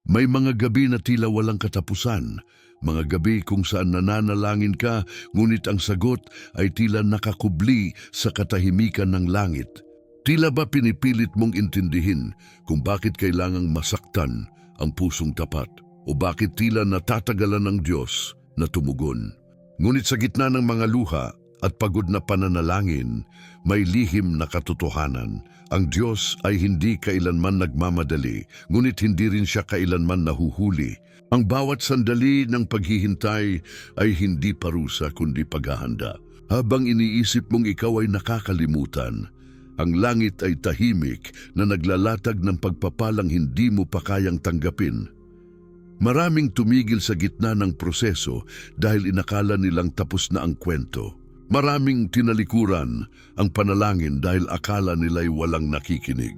May mga gabi na tila walang katapusan, mga gabi kung saan nananalangin ka ngunit ang sagot ay tila nakakubli sa katahimikan ng langit. Tila ba pinipilit mong intindihin kung bakit kailangang masaktan ang pusong tapat o bakit tila natatagalan ng Diyos na tumugon. Ngunit sa gitna ng mga luha at pagod na pananalangin, may lihim na katotohanan. Ang Diyos ay hindi kailanman nagmamadali, ngunit hindi rin siya kailanman nahuhuli. Ang bawat sandali ng paghihintay ay hindi parusa kundi paghahanda. Habang iniisip mong ikaw ay nakakalimutan, ang langit ay tahimik na naglalatag ng pagpapalang hindi mo pa kayang tanggapin. Maraming tumigil sa gitna ng proseso dahil inakala nilang tapos na ang kwento. Maraming tinalikuran ang panalangin dahil akala nila'y walang nakikinig.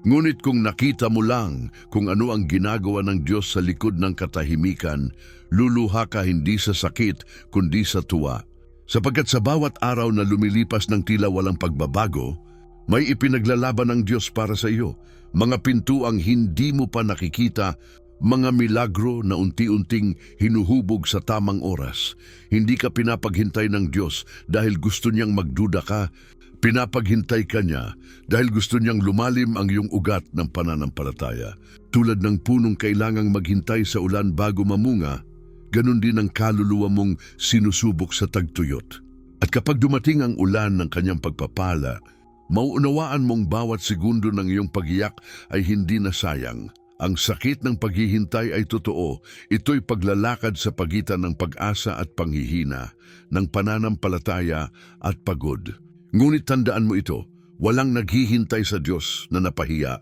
Ngunit kung nakita mo lang kung ano ang ginagawa ng Diyos sa likod ng katahimikan, luluha ka hindi sa sakit kundi sa tuwa. Sapagkat sa bawat araw na lumilipas ng tila walang pagbabago, may ipinaglalaban ng Diyos para sa iyo. Mga pintuang hindi mo pa nakikita, mga milagro na unti-unting hinuhubog sa tamang oras. Hindi ka pinapaghintay ng Diyos dahil gusto niyang magduda ka. Pinapaghintay ka niya dahil gusto niyang lumalim ang iyong ugat ng pananampalataya. Tulad ng punong kailangang maghintay sa ulan bago mamunga, ganun din ang kaluluwa mong sinusubok sa tagtuyot. At kapag dumating ang ulan ng kanyang pagpapala, mauunawaan mong bawat segundo ng iyong pagiyak ay hindi na sayang. Ang sakit ng paghihintay ay totoo. Ito'y paglalakad sa pagitan ng pag-asa at panghihina, ng pananampalataya at pagod. Ngunit tandaan mo ito, walang naghihintay sa Diyos na napahiya.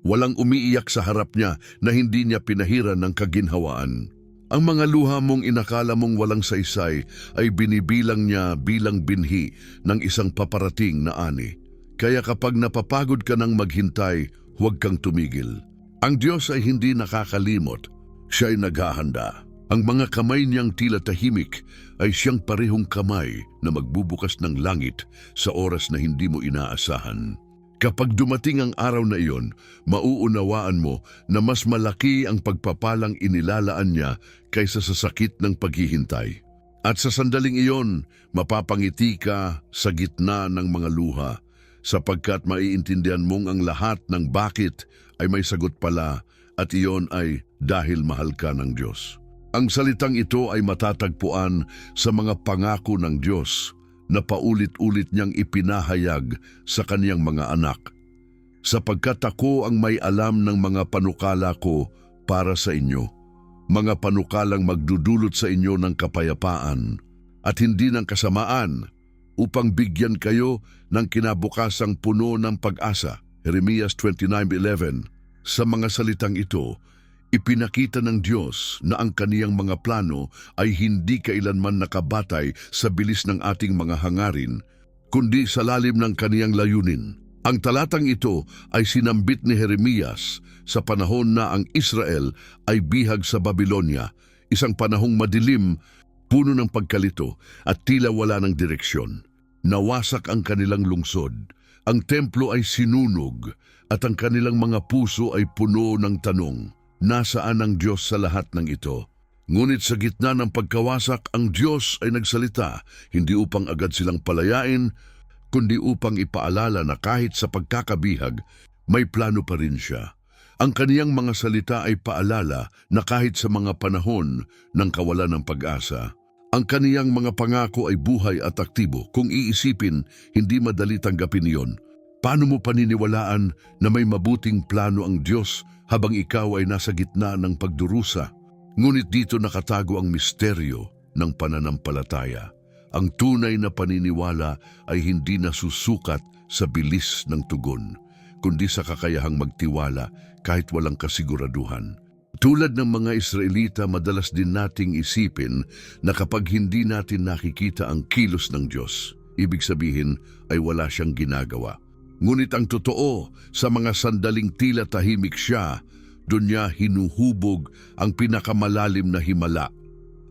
Walang umiiyak sa harap niya na hindi niya pinahiran ng kaginhawaan. Ang mga luha mong inakala mong walang saysay ay binibilang niya bilang binhi ng isang paparating na ani. Kaya kapag napapagod ka ng maghintay, huwag kang tumigil. Ang Diyos ay hindi nakakalimot, siya ay naghahanda. Ang mga kamay niyang tila tahimik ay siyang parehong kamay na magbubukas ng langit sa oras na hindi mo inaasahan. Kapag dumating ang araw na iyon, mauunawaan mo na mas malaki ang pagpapalang inilalaan niya kaysa sa sakit ng paghihintay. At sa sandaling iyon, mapapangiti ka sa gitna ng mga luha, sapagkat maiintindihan mong ang lahat ng bakit ay may sagot pala at iyon ay dahil mahal ka ng Diyos. Ang salitang ito ay matatagpuan sa mga pangako ng Diyos na paulit-ulit niyang ipinahayag sa kaniyang mga anak. Sapagkat ako ang may alam ng mga panukala ko para sa inyo, mga panukalang magdudulot sa inyo ng kapayapaan at hindi ng kasamaan, upang bigyan kayo ng kinabukasang puno ng pag-asa. Jeremias 29:11. Sa mga salitang ito, ipinakita ng Diyos na ang kaniyang mga plano ay hindi kailanman nakabatay sa bilis ng ating mga hangarin, kundi sa lalim ng kaniyang layunin. Ang talatang ito ay sinambit ni Jeremias sa panahon na ang Israel ay bihag sa Babylonia, isang panahong madilim, puno ng pagkalito at tila wala ng direksyon. Nawasak ang kanilang lungsod, ang templo ay sinunog at ang kanilang mga puso ay puno ng tanong, nasaan ang Diyos sa lahat ng ito? Ngunit sa gitna ng pagkawasak, ang Diyos ay nagsalita, hindi upang agad silang palayain, kundi upang ipaalala na kahit sa pagkakabihag, may plano pa rin siya. Ang kaniyang mga salita ay paalala na kahit sa mga panahon ng kawalan ng pag-asa, ang kaniyang mga pangako ay buhay at aktibo. Kung iisipin, hindi madali tanggapin iyon. Paano mo paniniwalaan na may mabuting plano ang Diyos habang ikaw ay nasa gitna ng pagdurusa? Ngunit dito nakatago ang misteryo ng pananampalataya. Ang tunay na paniniwala ay hindi nasusukat sa bilis ng tugon, kundi sa kakayahang magtiwala kahit walang kasiguraduhan. Tulad ng mga Israelita, madalas din nating isipin na kapag hindi natin nakikita ang kilos ng Diyos, ibig sabihin ay wala siyang ginagawa. Ngunit ang totoo, sa mga sandaling tila tahimik siya, doon niya hinuhubog ang pinakamalalim na himala.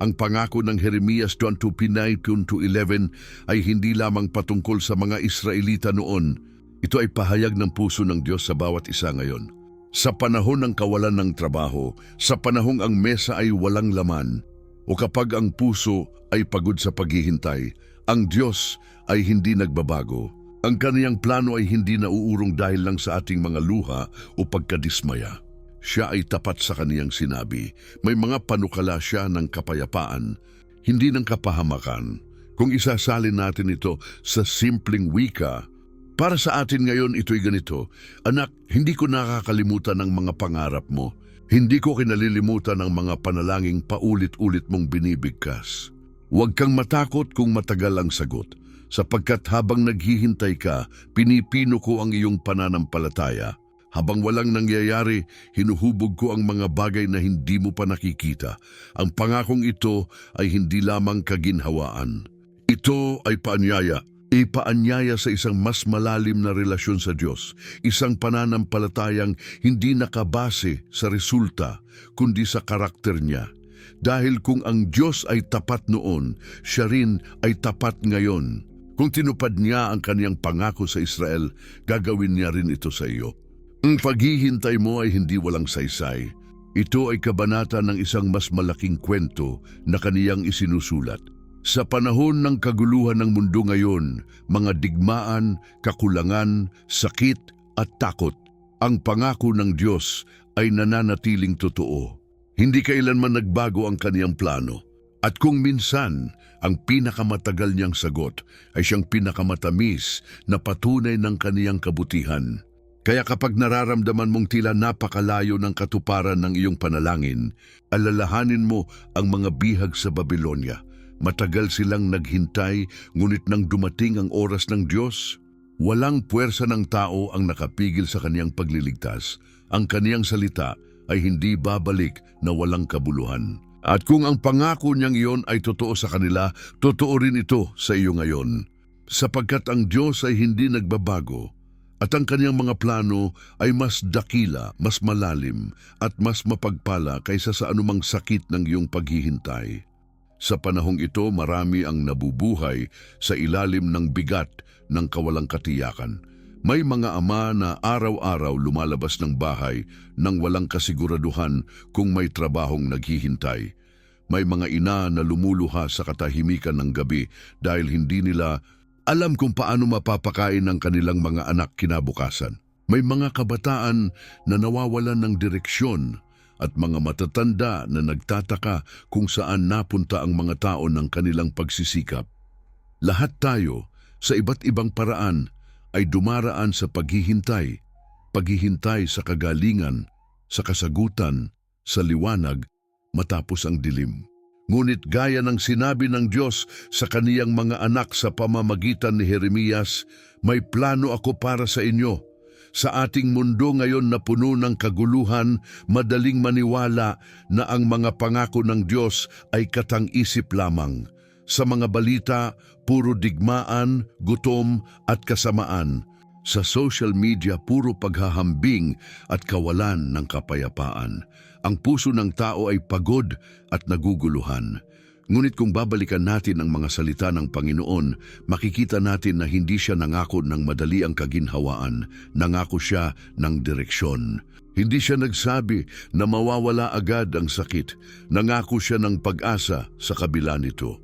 Ang pangako ng Jeremias 29:11 ay hindi lamang patungkol sa mga Israelita noon. Ito ay pahayag ng puso ng Diyos sa bawat isa ngayon. Sa panahon ng kawalan ng trabaho, sa panahong ang mesa ay walang laman, o kapag ang puso ay pagod sa paghihintay, ang Diyos ay hindi nagbabago. Ang kaniyang plano ay hindi nauurong dahil lang sa ating mga luha o pagkadismaya. Siya ay tapat sa kaniyang sinabi. May mga panukala siya ng kapayapaan, hindi ng kapahamakan. Kung isasalin natin ito sa simpleng wika, para sa atin ngayon ito'y ganito, anak, hindi ko nakakalimutan ang mga pangarap mo. Hindi ko kinalilimutan ang mga panalangin paulit-ulit mong binibigkas. Huwag kang matakot kung matagal ang sagot, sapagkat habang naghihintay ka, pinipino ko ang iyong pananampalataya. Habang walang nangyayari, hinuhubog ko ang mga bagay na hindi mo pa nakikita. Ang pangakong ito ay hindi lamang kaginhawaan. Ito ay paanyaya. Ipaanyaya sa isang mas malalim na relasyon sa Diyos, isang pananampalatayang hindi nakabase sa resulta, kundi sa karakter niya. Dahil kung ang Diyos ay tapat noon, siya rin ay tapat ngayon. Kung tinupad niya ang kaniyang pangako sa Israel, gagawin niya rin ito sa iyo. Ang paghihintay mo ay hindi walang saysay. Ito ay kabanata ng isang mas malaking kwento na kaniyang isinusulat. Sa panahon ng kaguluhan ng mundo ngayon, mga digmaan, kakulangan, sakit at takot, ang pangako ng Diyos ay nananatiling totoo. Hindi kailanman nagbago ang kaniyang plano. At kung minsan, ang pinakamatagal niyang sagot ay siyang pinakamatamis na patunay ng kaniyang kabutihan. Kaya kapag nararamdaman mong tila napakalayo ng katuparan ng iyong panalangin, alalahanin mo ang mga bihag sa Babylonia. Matagal silang naghintay, ngunit nang dumating ang oras ng Diyos, walang puwersa ng tao ang nakapigil sa kaniyang pagliligtas. Ang kaniyang salita ay hindi babalik na walang kabuluhan. At kung ang pangako niyang iyon ay totoo sa kanila, totoo rin ito sa iyo ngayon. Sapagkat ang Diyos ay hindi nagbabago, at ang kaniyang mga plano ay mas dakila, mas malalim, at mas mapagpala kaysa sa anumang sakit ng iyong paghihintay. Sa panahong ito, marami ang nabubuhay sa ilalim ng bigat ng kawalang katiyakan. May mga ama na araw-araw lumalabas ng bahay nang walang kasiguraduhan kung may trabahong naghihintay. May mga ina na lumuluha sa katahimikan ng gabi dahil hindi nila alam kung paano mapapakain ang kanilang mga anak kinabukasan. May mga kabataan na nawawalan ng direksyon at mga matatanda na nagtataka kung saan napunta ang mga tao ng kanilang pagsisikap. Lahat tayo, sa iba't ibang paraan, ay dumaraan sa paghihintay. Paghihintay sa kagalingan, sa kasagutan, sa liwanag, matapos ang dilim. Ngunit gaya ng sinabi ng Diyos sa kaniyang mga anak sa pamamagitan ni Jeremias, may plano ako para sa inyo. Sa ating mundo ngayon na puno ng kaguluhan, madaling maniwala na ang mga pangako ng Diyos ay katang-isip lamang. Sa mga balita, puro digmaan, gutom at kasamaan. Sa social media, puro paghahambing at kawalan ng kapayapaan. Ang puso ng tao ay pagod at naguguluhan. Ngunit kung babalikan natin ang mga salita ng Panginoon, makikita natin na hindi siya nangako ng madali ang kaginhawaan, nangako siya ng direksyon. Hindi siya nagsabi na mawawala agad ang sakit, nangako siya ng pag-asa sa kabila nito.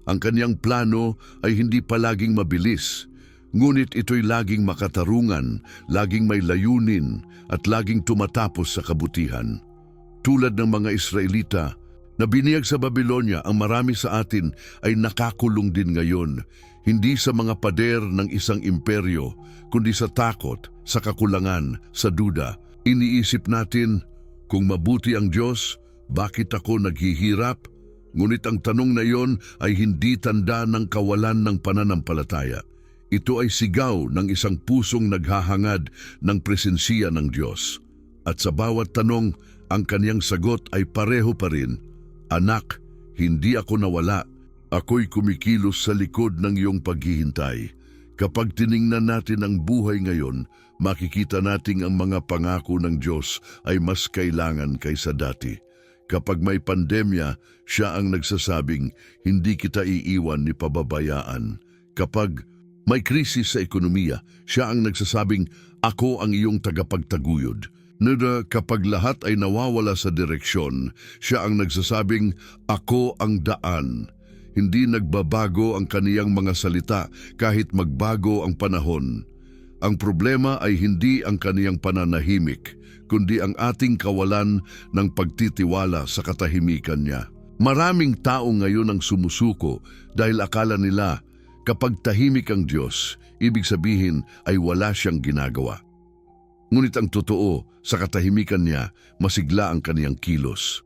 Ang kaniyang plano ay hindi palaging mabilis, ngunit ito'y laging makatarungan, laging may layunin at laging tumatapos sa kabutihan. Tulad ng mga Israelita, na biniyag sa Babylonia, ang marami sa atin ay nakakulong din ngayon, hindi sa mga pader ng isang imperyo, kundi sa takot, sa kakulangan, sa duda. Iniisip natin, kung mabuti ang Diyos, bakit ako naghihirap? Ngunit ang tanong na iyon ay hindi tanda ng kawalan ng pananampalataya. Ito ay sigaw ng isang pusong naghahangad ng presensiya ng Diyos. At sa bawat tanong, ang kaniyang sagot ay pareho pa rin. Anak, hindi ako nawala. Ako'y kumikilos sa likod ng iyong paghihintay. Kapag tiningnan natin ang buhay ngayon, makikita nating ang mga pangako ng Diyos ay mas kailangan kaysa dati. Kapag may pandemya, siya ang nagsasabing, hindi kita iiwan ni pababayaan. Kapag may krisis sa ekonomiya, siya ang nagsasabing, ako ang iyong tagapagtaguyod. Nada kapag lahat ay nawawala sa direksyon, siya ang nagsasabing, "Ako ang daan." Hindi nagbabago ang kaniyang mga salita kahit magbago ang panahon. Ang problema ay hindi ang kaniyang pananahimik, kundi ang ating kawalan ng pagtitiwala sa katahimikan niya. Maraming tao ngayon ang sumusuko dahil akala nila kapag tahimik ang Diyos, ibig sabihin ay wala siyang ginagawa. Ngunit ang totoo, sa katahimikan niya, masigla ang kaniyang kilos.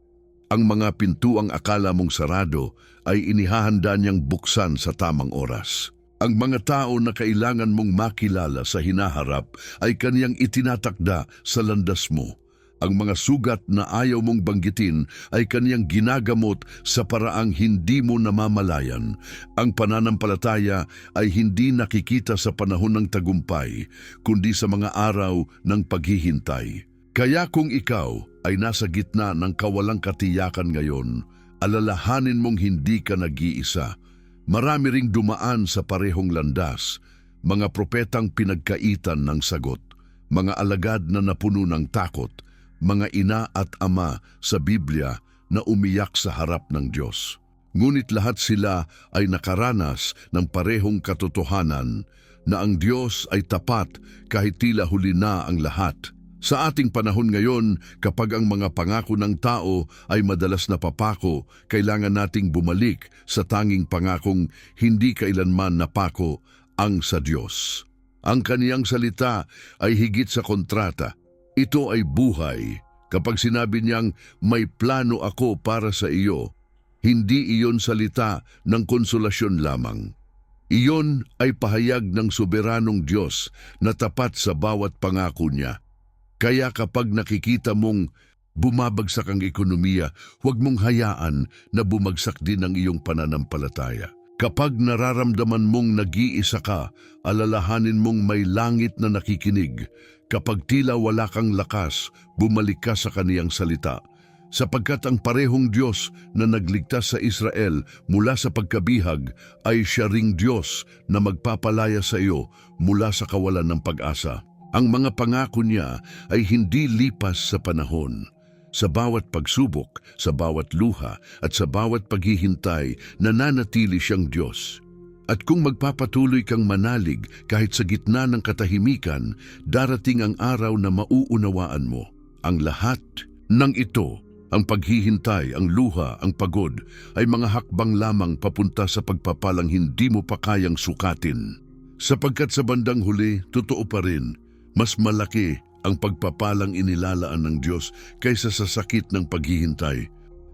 Ang mga pintuang akala mong sarado ay inihahanda niyang buksan sa tamang oras. Ang mga tao na kailangan mong makilala sa hinaharap ay kaniyang itinatakda sa landas mo. Ang mga sugat na ayaw mong banggitin ay kaniyang ginagamot sa paraang hindi mo namamalayan. Ang pananampalataya ay hindi nakikita sa panahon ng tagumpay, kundi sa mga araw ng paghihintay. Kaya kung ikaw ay nasa gitna ng kawalang katiyakan ngayon, alalahanin mong hindi ka nag-iisa. Marami ring dumaan sa parehong landas, mga propetang pinagkaitan ng sagot, mga alagad na napuno ng takot, mga ina at ama sa Biblia na umiyak sa harap ng Diyos. Ngunit lahat sila ay nakaranas ng parehong katotohanan na ang Diyos ay tapat kahit tila huli na ang lahat. Sa ating panahon ngayon, kapag ang mga pangako ng tao ay madalas napapako, kailangan nating bumalik sa tanging pangakong hindi kailanman napako, ang sa Diyos. Ang kaniyang salita ay higit sa kontrata. Ito ay buhay. Kapag sinabi niyang may plano ako para sa iyo, hindi iyon salita ng konsolasyon lamang. Iyon ay pahayag ng soberanong Diyos na tapat sa bawat pangako niya. Kaya kapag nakikita mong bumabagsak ang ekonomiya, huwag mong hayaan na bumagsak din ang iyong pananampalataya. Kapag nararamdaman mong nag-iisa ka, alalahanin mong may langit na nakikinig. Kapag tila wala kang lakas, bumalik ka sa kaniyang salita. Sapagkat ang parehong Diyos na nagligtas sa Israel mula sa pagkabihag ay siya ring Diyos na magpapalaya sa iyo mula sa kawalan ng pag-asa. Ang mga pangako niya ay hindi lipas sa panahon. Sa bawat pagsubok, sa bawat luha at sa bawat paghihintay, nananatili siyang Diyos. At kung magpapatuloy kang manalig kahit sa gitna ng katahimikan, darating ang araw na mauunawaan mo. Ang lahat ng ito, ang paghihintay, ang luha, ang pagod, ay mga hakbang lamang papunta sa pagpapalang hindi mo pa kayang sukatin. Sapagkat sa bandang huli, totoo pa rin, mas malaki ang pagpapalang inilalaan ng Diyos kaysa sa sakit ng paghihintay.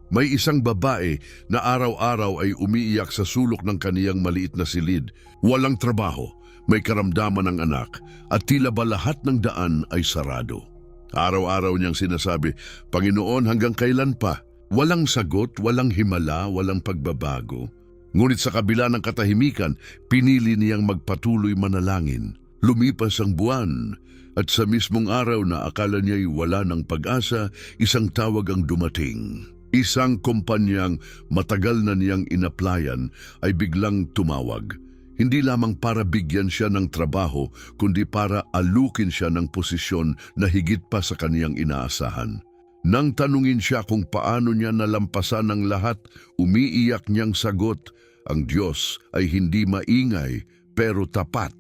May isang babae na araw-araw ay umiiyak sa sulok ng kaniyang maliit na silid. Walang trabaho, may karamdaman ng anak, at tila ba lahat ng daan ay sarado. Araw-araw niyang sinasabi, "Panginoon, hanggang kailan pa?" Walang sagot, walang himala, walang pagbabago. Ngunit sa kabila ng katahimikan, pinili niyang magpatuloy manalangin. Lumipas ang buwan, at sa mismong araw na akala niya'y wala ng pag-asa, isang tawag ang dumating. Isang kumpanyang matagal na niyang inaplayan ay biglang tumawag. Hindi lamang para bigyan siya ng trabaho, kundi para alukin siya ng posisyon na higit pa sa kaniyang inaasahan. Nang tanungin siya kung paano niya nalampasan ang lahat, umiiyak niyang sagot, "Ang Diyos ay hindi maingay pero tapat."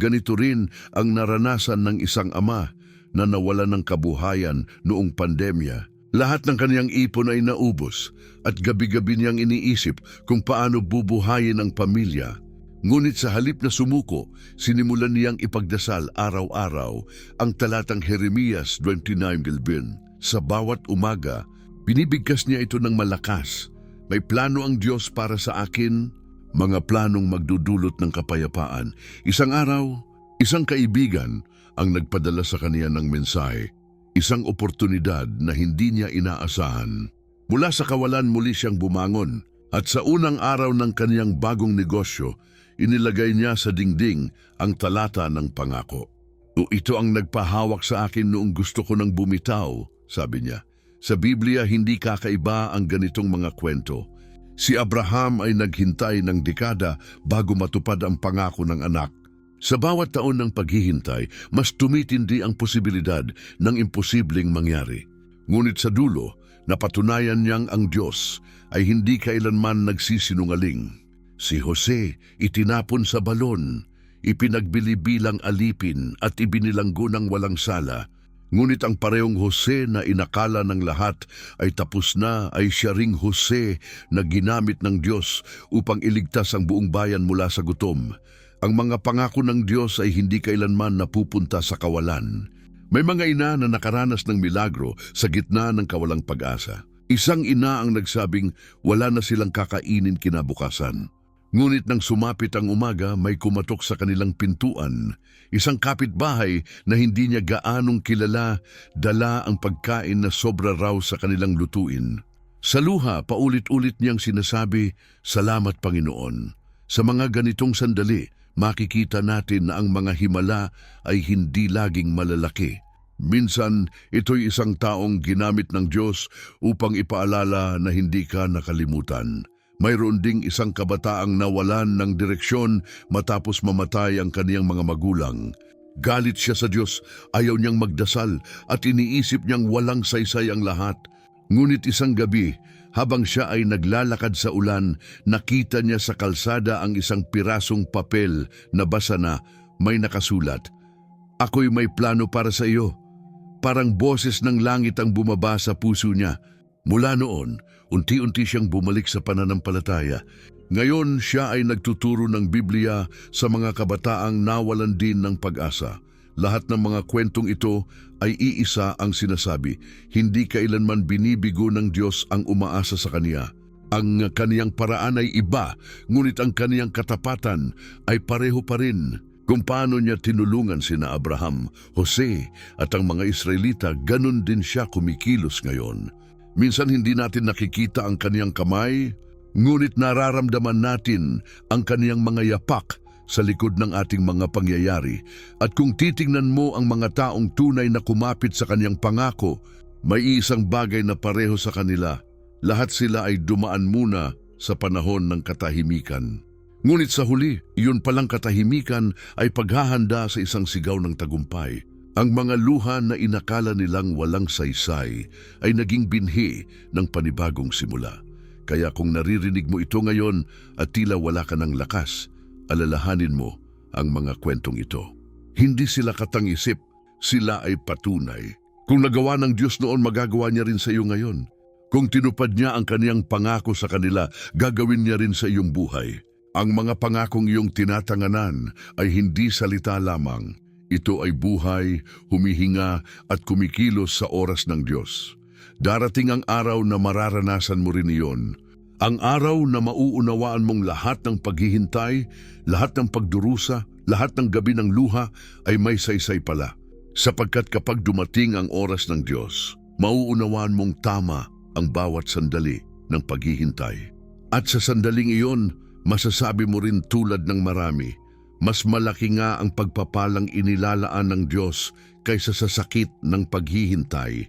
Ganito rin ang naranasan ng isang ama na nawalan ng kabuhayan noong pandemya. Lahat ng kaniyang ipon ay naubos at gabi-gabi niyang iniisip kung paano bubuhayin ang pamilya. Ngunit sa halip na sumuko, sinimulan niyang ipagdasal araw-araw ang talatang Jeremias 29:11. Sa bawat umaga, binibigkas niya ito ng malakas. May plano ang Diyos para sa akin, mga planong magdudulot ng kapayapaan. Isang araw, isang kaibigan ang nagpadala sa kaniya ng mensahe, isang oportunidad na hindi niya inaasahan. Mula sa kawalan muli siyang bumangon at sa unang araw ng kaniyang bagong negosyo, inilagay niya sa dingding ang talata ng pangako. Ito ang nagpahawak sa akin noong gusto ko nang bumitaw, sabi niya. Sa Biblia, hindi kakaiba ang ganitong mga kwento. Si Abraham ay naghintay ng dekada bago matupad ang pangako ng anak. Sa bawat taon ng paghihintay, mas tumitindi ang posibilidad ng imposibleng mangyari. Ngunit sa dulo, napatunayan niyang ang Diyos ay hindi kailanman nagsisinungaling. Si Jose itinapon sa balon, ipinagbili bilang alipin at ibinilanggo ng walang sala. Ngunit ang parehong Jose na inakala ng lahat ay tapos na ay siya ring Jose na ginamit ng Diyos upang iligtas ang buong bayan mula sa gutom. Ang mga pangako ng Diyos ay hindi kailanman napupunta sa kawalan. May mga ina na nakaranas ng milagro sa gitna ng kawalang pag-asa. Isang ina ang nagsabing wala na silang kakainin kinabukasan. Ngunit nang sumapit ang umaga, may kumatok sa kanilang pintuan. Isang kapitbahay na hindi niya gaanong kilala, dala ang pagkain na sobra raw sa kanilang lutuin. Sa luha, paulit-ulit niyang sinasabi, "Salamat Panginoon." Sa mga ganitong sandali, makikita natin na ang mga himala ay hindi laging malalaki. Minsan, ito'y isang taong ginamit ng Diyos upang ipaalala na hindi ka nakalimutan. Mayroon ding isang kabataang nawalan ng direksyon matapos mamatay ang kaniyang mga magulang. Galit siya sa Diyos, ayaw niyang magdasal at iniisip niyang walang saysay ang lahat. Ngunit isang gabi, habang siya ay naglalakad sa ulan, nakita niya sa kalsada ang isang pirasong papel na basa na may nakasulat, "Ako'y may plano para sa iyo." Parang boses ng langit ang bumaba sa puso niya. Mula noon, unti-unti siyang bumalik sa pananampalataya. Ngayon siya ay nagtuturo ng Biblia sa mga kabataang nawalan din ng pag-asa. Lahat ng mga kwentong ito ay iisa ang sinasabi, hindi kailanman binibigo ng Diyos ang umaasa sa Kanya. Ang kaniyang paraan ay iba, ngunit ang kaniyang katapatan ay pareho pa rin. Kung paano niya tinulungan sina Abraham, Jose at ang mga Israelita, ganun din siya kumikilos ngayon. Minsan hindi natin nakikita ang kaniyang kamay, ngunit nararamdaman natin ang kaniyang mga yapak sa likod ng ating mga pangyayari. At kung titingnan mo ang mga taong tunay na kumapit sa kaniyang pangako, may isang bagay na pareho sa kanila. Lahat sila ay dumaan muna sa panahon ng katahimikan. Ngunit sa huli, iyon palang katahimikan ay paghahanda sa isang sigaw ng tagumpay. Ang mga luha na inakala nilang walang saysay ay naging binhi ng panibagong simula. Kaya kung naririnig mo ito ngayon at tila wala ka ng lakas, alalahanin mo ang mga kwentong ito. Hindi sila katang-isip, sila ay patunay. Kung nagawa ng Diyos noon, magagawa niya rin sa iyo ngayon. Kung tinupad niya ang kaniyang pangako sa kanila, gagawin niya rin sa iyong buhay. Ang mga pangakong iyong tinatanganan ay hindi salita lamang. Ito ay buhay, humihinga at kumikilos sa oras ng Diyos. Darating ang araw na mararanasan mo rin iyon. Ang araw na mauunawaan mong lahat ng paghihintay, lahat ng pagdurusa, lahat ng gabi ng luha ay may saysay pala. Sapagkat kapag dumating ang oras ng Diyos, mauunawaan mong tama ang bawat sandali ng paghihintay. At sa sandaling iyon, masasabi mo rin tulad ng marami, mas malaki nga ang pagpapalang inilalaan ng Diyos kaysa sa sakit ng paghihintay.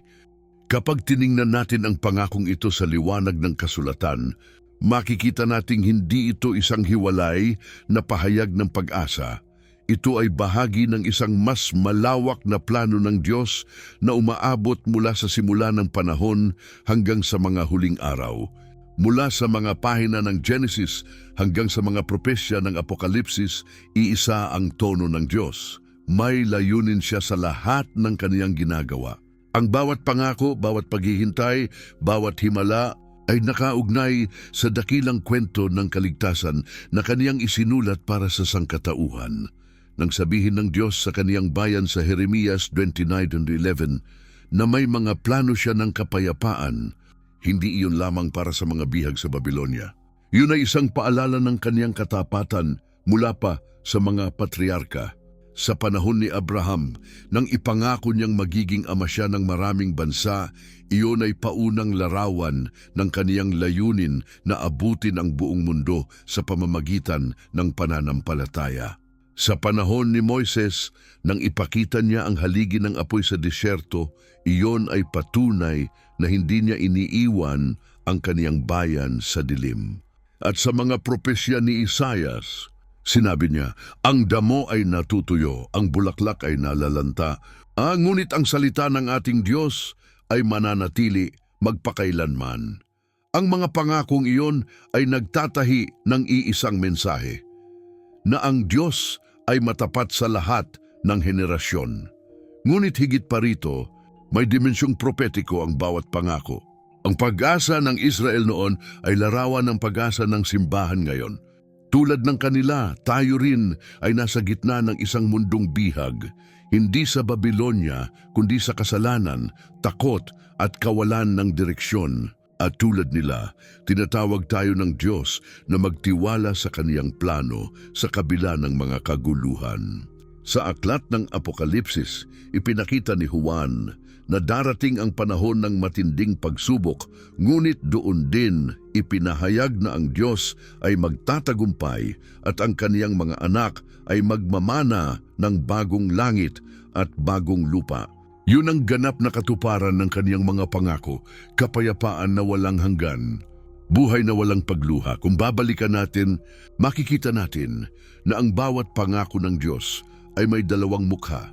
Kapag tiningnan natin ang pangakong ito sa liwanag ng kasulatan, makikita nating hindi ito isang hiwalay na pahayag ng pag-asa. Ito ay bahagi ng isang mas malawak na plano ng Diyos na umaabot mula sa simula ng panahon hanggang sa mga huling araw. Mula sa mga pahina ng Genesis hanggang sa mga propesya ng Apokalipsis, iisa ang tono ng Diyos. May layunin siya sa lahat ng kaniyang ginagawa. Ang bawat pangako, bawat paghihintay, bawat himala ay nakaugnay sa dakilang kwento ng kaligtasan na kaniyang isinulat para sa sangkatauhan. Nang sabihin ng Diyos sa kaniyang bayan sa Jeremias 29:11 na may mga plano siya ng kapayapaan, hindi iyon lamang para sa mga bihag sa Babylonia. Yun ay isang paalala ng kaniyang katapatan mula pa sa mga patriarka. Sa panahon ni Abraham, nang ipangako niyang magiging ama siya ng maraming bansa, iyon ay paunang larawan ng kaniyang layunin na abutin ang buong mundo sa pamamagitan ng pananampalataya. Sa panahon ni Moises, nang ipakita niya ang haligi ng apoy sa disyerto, iyon ay patunay na hindi niya iniiwan ang kaniyang bayan sa dilim. At sa mga propesya ni Isaias, Sinabi niya, ang damo ay natutuyo, ang bulaklak ay nalalanta. Ngunit ang salita ng ating Diyos ay mananatili magpakailanman. Ang mga pangakong iyon ay nagtatahi ng iisang mensahe, na ang Diyos ay matapat sa lahat ng henerasyon. Ngunit higit pa rito, may dimensyong propetiko ang bawat pangako. Ang pag-asa ng Israel noon ay larawan ng pag-asa ng simbahan ngayon. Tulad ng kanila, tayo rin ay nasa gitna ng isang mundong bihag, hindi sa Babylonia, kundi sa kasalanan, takot at kawalan ng direksyon. At tulad nila, tinatawag tayo ng Diyos na magtiwala sa kaniyang plano sa kabila ng mga kaguluhan. Sa aklat ng Apokalipsis, ipinakita ni Juan na darating ang panahon ng matinding pagsubok, ngunit doon din ipinahayag na ang Diyos ay magtatagumpay at ang kaniyang mga anak ay magmamana ng bagong langit at bagong lupa. Yun ang ganap na katuparan ng kaniyang mga pangako, kapayapaan na walang hanggan, buhay na walang pagluha. Kung babalikan natin, makikita natin na ang bawat pangako ng Diyos ay may dalawang mukha.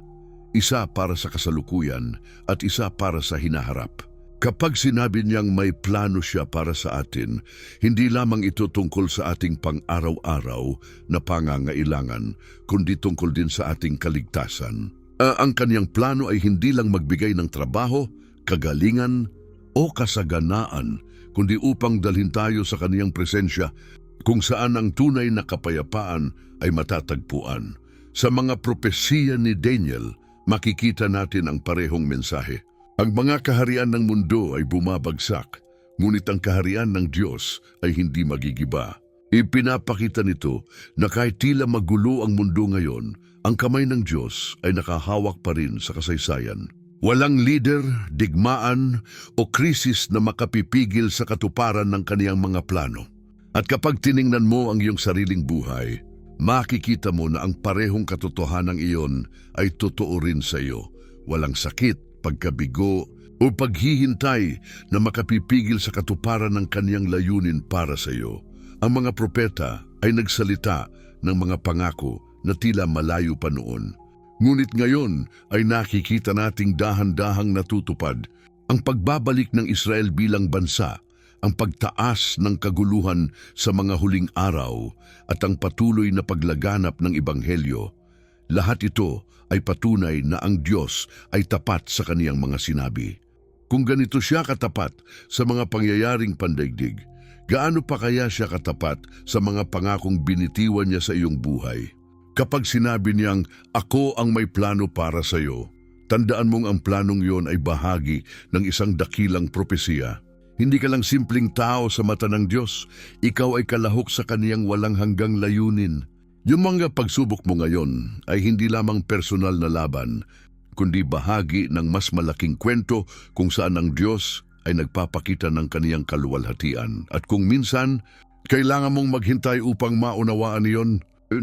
Isa para sa kasalukuyan at isa para sa hinaharap. Kapag sinabi niyang may plano siya para sa atin, hindi lamang ito tungkol sa ating pang-araw-araw na pangangailangan, kundi tungkol din sa ating kaligtasan. Ang kaniyang plano ay hindi lang magbigay ng trabaho, kagalingan o kasaganaan, kundi upang dalhin tayo sa kaniyang presensya kung saan ang tunay na kapayapaan ay matatagpuan. Sa mga propesiya ni Daniel, makikita natin ang parehong mensahe. Ang mga kaharian ng mundo ay bumabagsak, ngunit ang kaharian ng Diyos ay hindi magigiba. Ipinapakita nito na kahit tila magulo ang mundo ngayon, ang kamay ng Diyos ay nakahawak pa rin sa kasaysayan. Walang leader, digmaan o krisis na makapipigil sa katuparan ng kaniyang mga plano. At kapag tiningnan mo ang iyong sariling buhay, makikita mo na ang parehong katotohanan iyon ay totoo rin sa iyo. Walang sakit, pagkabigo o paghihintay na makapipigil sa katuparan ng kaniyang layunin para sa iyo. Ang mga propeta ay nagsalita ng mga pangako na tila malayo pa noon. Ngunit ngayon ay nakikita nating dahan-dahang natutupad ang pagbabalik ng Israel bilang bansa, ang pagtaas ng kaguluhan sa mga huling araw at ang patuloy na paglaganap ng Ebanghelyo. Lahat ito ay patunay na ang Diyos ay tapat sa kaniyang mga sinabi. Kung ganito siya katapat sa mga pangyayaring pandaigdig, gaano pa kaya siya katapat sa mga pangakong binitiwan niya sa iyong buhay? Kapag sinabi niyang, ako ang may plano para sa iyo, tandaan mong ang planong yon ay bahagi ng isang dakilang propesiya. Hindi ka lang simpleng tao sa mata ng Diyos, ikaw ay kalahok sa kaniyang walang hanggang layunin. Yung mga pagsubok mo ngayon ay hindi lamang personal na laban, kundi bahagi ng mas malaking kwento kung saan ang Diyos ay nagpapakita ng kaniyang kaluwalhatian. At kung minsan, kailangan mong maghintay upang maunawaan iyon,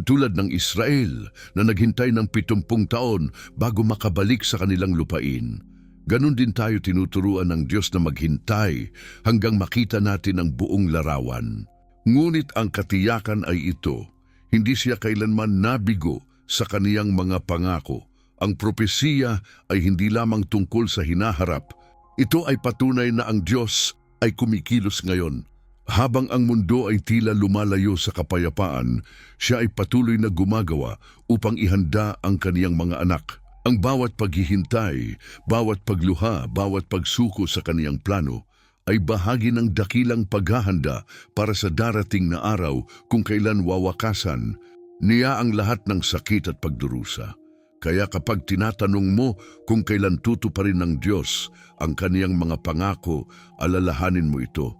tulad ng Israel na naghintay ng 70 taon bago makabalik sa kanilang lupain. Ganon din tayo tinuturuan ng Diyos na maghintay hanggang makita natin ang buong larawan. Ngunit ang katiyakan ay ito, hindi siya kailanman nabigo sa kaniyang mga pangako. Ang propesiya ay hindi lamang tungkol sa hinaharap. Ito ay patunay na ang Diyos ay kumikilos ngayon. Habang ang mundo ay tila lumalayo sa kapayapaan, siya ay patuloy na gumagawa upang ihanda ang kaniyang mga anak. Ang bawat paghihintay, bawat pagluha, bawat pagsuko sa kaniyang plano ay bahagi ng dakilang paghahanda para sa darating na araw kung kailan wawakasan niya ang lahat ng sakit at pagdurusa. Kaya kapag tinatanong mo kung kailan tutuparin ng Diyos ang kaniyang mga pangako, alalahanin mo ito.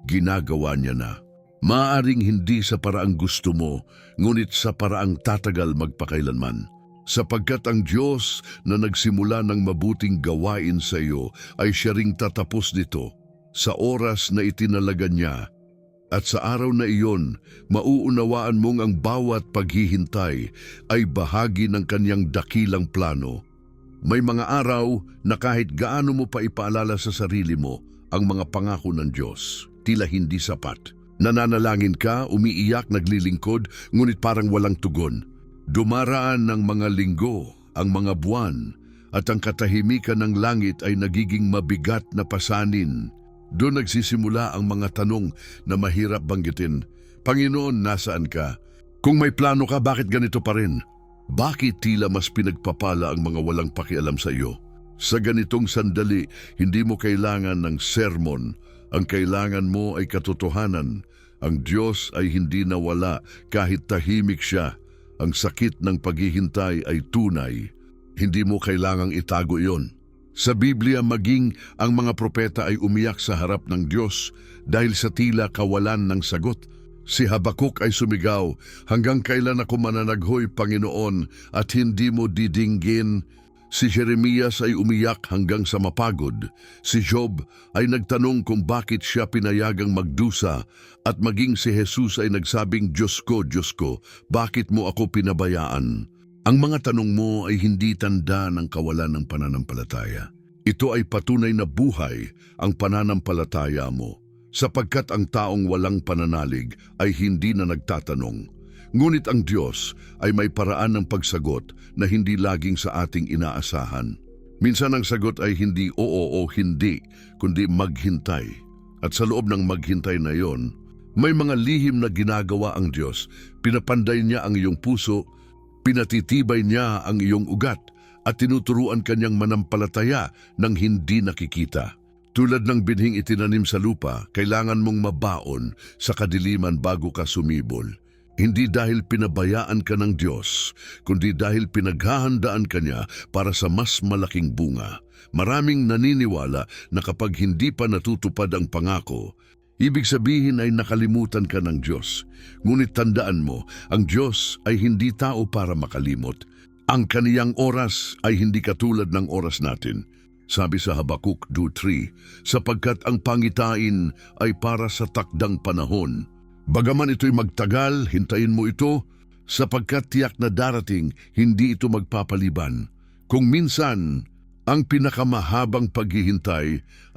Ginagawa niya na. Maaring hindi sa paraang gusto mo, ngunit sa paraang tatagal magpakailanman. Sapagkat ang Diyos na nagsimula ng mabuting gawain sa iyo ay siya ring tatapos nito sa oras na itinalaga niya. At sa araw na iyon, mauunawaan mong ang bawat paghihintay ay bahagi ng kaniyang dakilang plano. May mga araw na kahit gaano mo pa ipaalala sa sarili mo ang mga pangako ng Diyos, tila hindi sapat. Nananalangin ka, umiiyak, naglilingkod, ngunit parang walang tugon. Dumaraan ng mga linggo, ang mga buwan, at ang katahimikan ng langit ay nagiging mabigat na pasanin. Doon nagsisimula ang mga tanong na mahirap banggitin. Panginoon, nasaan ka? Kung may plano ka, bakit ganito pa rin? Bakit tila mas pinagpapala ang mga walang pakialam sa iyo? Sa ganitong sandali, hindi mo kailangan ng sermon. Ang kailangan mo ay katotohanan. Ang Diyos ay hindi nawala kahit tahimik siya. Ang sakit ng paghihintay ay tunay. Hindi mo kailangang itago iyon. Sa Biblia, maging ang mga propeta ay umiyak sa harap ng Diyos dahil sa tila kawalan ng sagot. Si Habakuk ay sumigaw, hanggang kailan ako mananaghoy, Panginoon, at hindi mo didinggin? Si Jeremias ay umiyak hanggang sa mapagod. Si Job ay nagtanong kung bakit siya pinayagang magdusa, at maging si Jesus ay nagsabing, Diyos ko, bakit mo ako pinabayaan? Ang mga tanong mo ay hindi tanda ng kawalan ng pananampalataya. Ito ay patunay na buhay ang pananampalataya mo, sapagkat ang taong walang pananalig ay hindi na nagtatanong. Ngunit ang Diyos ay may paraan ng pagsagot na hindi laging sa ating inaasahan. Minsan ang sagot ay hindi oo o hindi, kundi maghintay. At sa loob ng maghintay na yon, may mga lihim na ginagawa ang Diyos. Pinapanday niya ang iyong puso, pinatitibay niya ang iyong ugat, at tinuturuan kanyang manampalataya ng hindi nakikita. Tulad ng binhing itinanim sa lupa, kailangan mong mabaon sa kadiliman bago ka sumibol. Hindi dahil pinabayaan ka ng Diyos, kundi dahil pinaghahandaan ka niya para sa mas malaking bunga. Maraming naniniwala na kapag hindi pa natutupad ang pangako, ibig sabihin ay nakalimutan ka ng Diyos. Ngunit tandaan mo, ang Diyos ay hindi tao para makalimot. Ang kaniyang oras ay hindi katulad ng oras natin. Sabi sa Habakuk 2:3, sapagkat ang pangitain ay para sa takdang panahon. Bagaman ito'y magtagal, hintayin mo ito, sapagkat tiyak na darating, hindi ito magpapaliban. Kung minsan, ang pinakamahabang paghihintay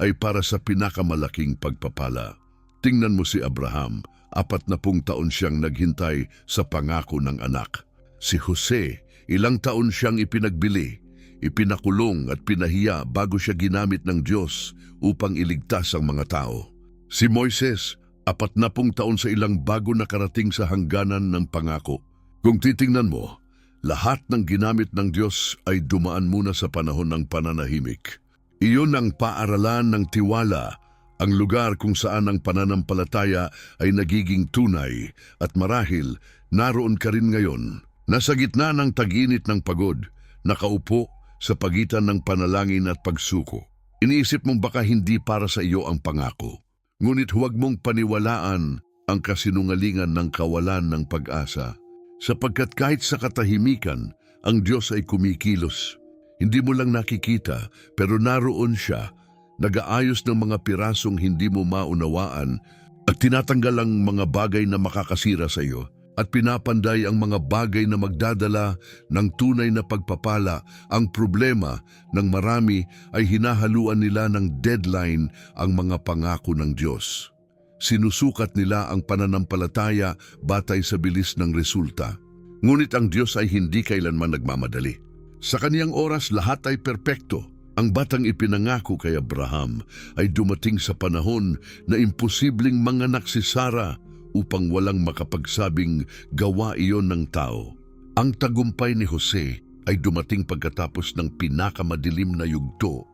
ay para sa pinakamalaking pagpapala. Tingnan mo si Abraham, 40 taon siyang naghintay sa pangako ng anak. Si Jose, ilang taon siyang ipinagbili, ipinakulong at pinahiya bago siya ginamit ng Diyos upang iligtas ang mga tao. Si Moises, 40 taon sa ilang bago nakarating sa hangganan ng pangako. Kung titingnan mo, lahat ng ginamit ng Diyos ay dumaan muna sa panahon ng pananahimik. Iyon ang paaralan ng tiwala, ang lugar kung saan ang pananampalataya ay nagiging tunay, at marahil naroon ka rin ngayon. Nasa gitna ng taginit ng pagod, nakaupo sa pagitan ng panalangin at pagsuko. Iniisip mong baka hindi para sa iyo ang pangako. Ngunit huwag mong paniwalaan ang kasinungalingan ng kawalan ng pag-asa, sapagkat kahit sa katahimikan, ang Diyos ay kumikilos. Hindi mo lang nakikita, pero naroon siya, nag-aayos ng mga pirasong hindi mo maunawaan at tinatanggal ang mga bagay na makakasira sa iyo at pinapanday ang mga bagay na magdadala ng tunay na pagpapala. Ang problema ng marami ay hinahaluan nila ng deadline ang mga pangako ng Diyos. Sinusukat nila ang pananampalataya batay sa bilis ng resulta. Ngunit ang Diyos ay hindi kailanman nagmamadali. Sa kaniyang oras lahat ay perpekto. Ang batang ipinangako kay Abraham ay dumating sa panahon na imposibleng manganak si Sarah upang walang makapagsabing gawa iyon ng tao. Ang tagumpay ni Jose ay dumating pagkatapos ng pinakamadilim na yugto,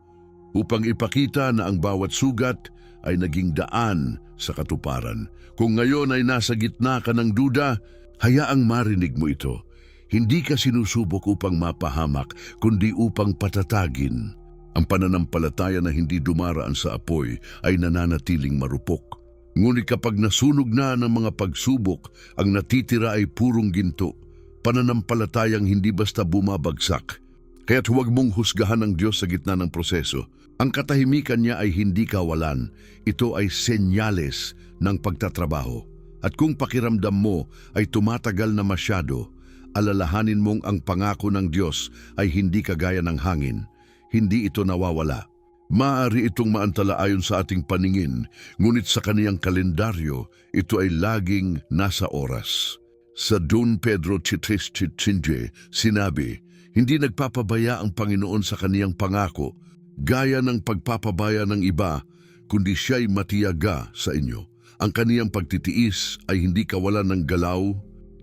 upang ipakita na ang bawat sugat ay naging daan sa katuparan. Kung ngayon ay nasa gitna ka ng duda, hayaang marinig mo ito. Hindi ka sinusubok upang mapahamak, kundi upang patatagin. Ang pananampalataya na hindi dumaraan sa apoy ay nananatiling marupok. Ngunit kapag nasunog na ng mga pagsubok, ang natitira ay purong ginto, pananampalatayang hindi basta bumabagsak. Kaya't huwag mong husgahan ang Diyos sa gitna ng proseso. Ang katahimikan niya ay hindi kawalan. Ito ay senyales ng pagtatrabaho. At kung pakiramdam mo ay tumatagal na masyado, alalahanin mong ang pangako ng Diyos ay hindi kagaya ng hangin. Hindi ito nawawala. Maaari itong maantala ayon sa ating paningin, ngunit sa kaniyang kalendaryo, ito ay laging nasa oras. Sa Don Pedro Chitrich-Chitchinje, sinabi, hindi nagpapabaya ang Panginoon sa kaniyang pangako, gaya ng pagpapabaya ng iba, kundi siya'y matiyaga sa inyo. Ang kaniyang pagtitiis ay hindi kawalan ng galaw.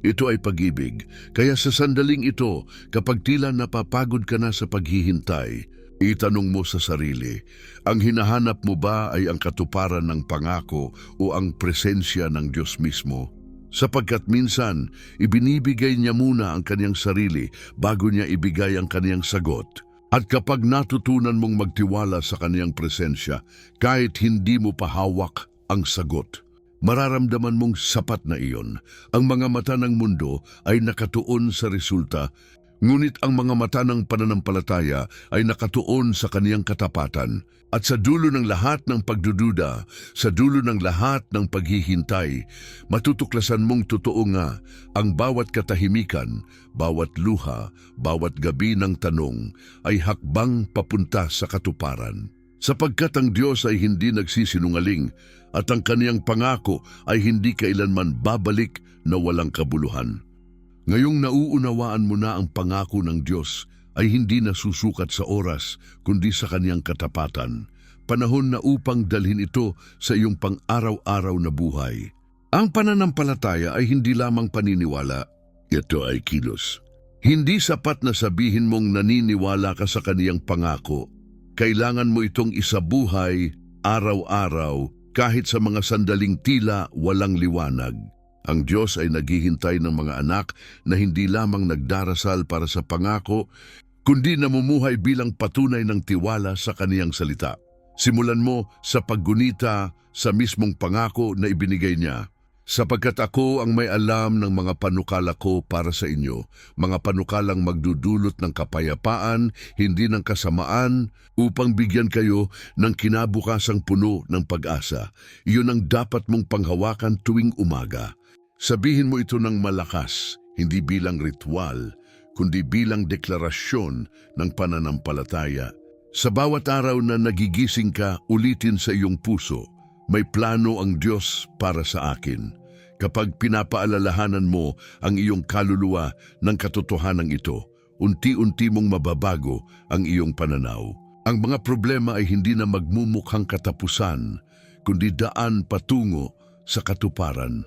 Ito ay pag-ibig. Kaya sa sandaling ito, kapag tila napapagod ka na sa paghihintay, itanong mo sa sarili, ang hinahanap mo ba ay ang katuparan ng pangako o ang presensya ng Diyos mismo? Sapagkat minsan, ibinibigay niya muna ang kaniyang sarili bago niya ibigay ang kaniyang sagot. At kapag natutunan mong magtiwala sa kaniyang presensya, kahit hindi mo pa hawak ang sagot, mararamdaman mong sapat na iyon. Ang mga mata ng mundo ay nakatuon sa resulta, ngunit ang mga mata ng pananampalataya ay nakatuon sa kaniyang katapatan. At sa dulo ng lahat ng pagdududa, sa dulo ng lahat ng paghihintay, matutuklasan mong totoo nga ang bawat katahimikan, bawat luha, bawat gabi ng tanong ay hakbang papunta sa katuparan. Sapagkat ang Diyos ay hindi nagsisinungaling at ang kaniyang pangako ay hindi kailanman babalik na walang kabuluhan. Ngayong nauunawaan mo na ang pangako ng Diyos ay hindi nasusukat sa oras kundi sa kaniyang katapatan. Panahon na upang dalhin ito sa iyong pang-araw-araw na buhay. Ang pananampalataya ay hindi lamang paniniwala, ito ay kilos. Hindi sapat na sabihin mong naniniwala ka sa kaniyang pangako. Kailangan mo itong isabuhay araw-araw kahit sa mga sandaling tila walang liwanag. Ang Diyos ay naghihintay ng mga anak na hindi lamang nagdarasal para sa pangako, kundi namumuhay bilang patunay ng tiwala sa kaniyang salita. Simulan mo sa paggunita sa mismong pangako na ibinigay niya. Sapagkat ako ang may alam ng mga panukala ko para sa inyo, mga panukalang magdudulot ng kapayapaan, hindi ng kasamaan, upang bigyan kayo ng kinabukasang puno ng pag-asa. Iyon ang dapat mong panghawakan tuwing umaga. Sabihin mo ito ng malakas, hindi bilang ritual, kundi bilang deklarasyon ng pananampalataya. Sa bawat araw na nagigising ka, ulitin sa iyong puso, may plano ang Diyos para sa akin. Kapag pinapaalalahanan mo ang iyong kaluluwa ng katotohanan ito, unti-unti mong mababago ang iyong pananaw. Ang mga problema ay hindi na magmumukhang katapusan, kundi daan patungo sa katuparan.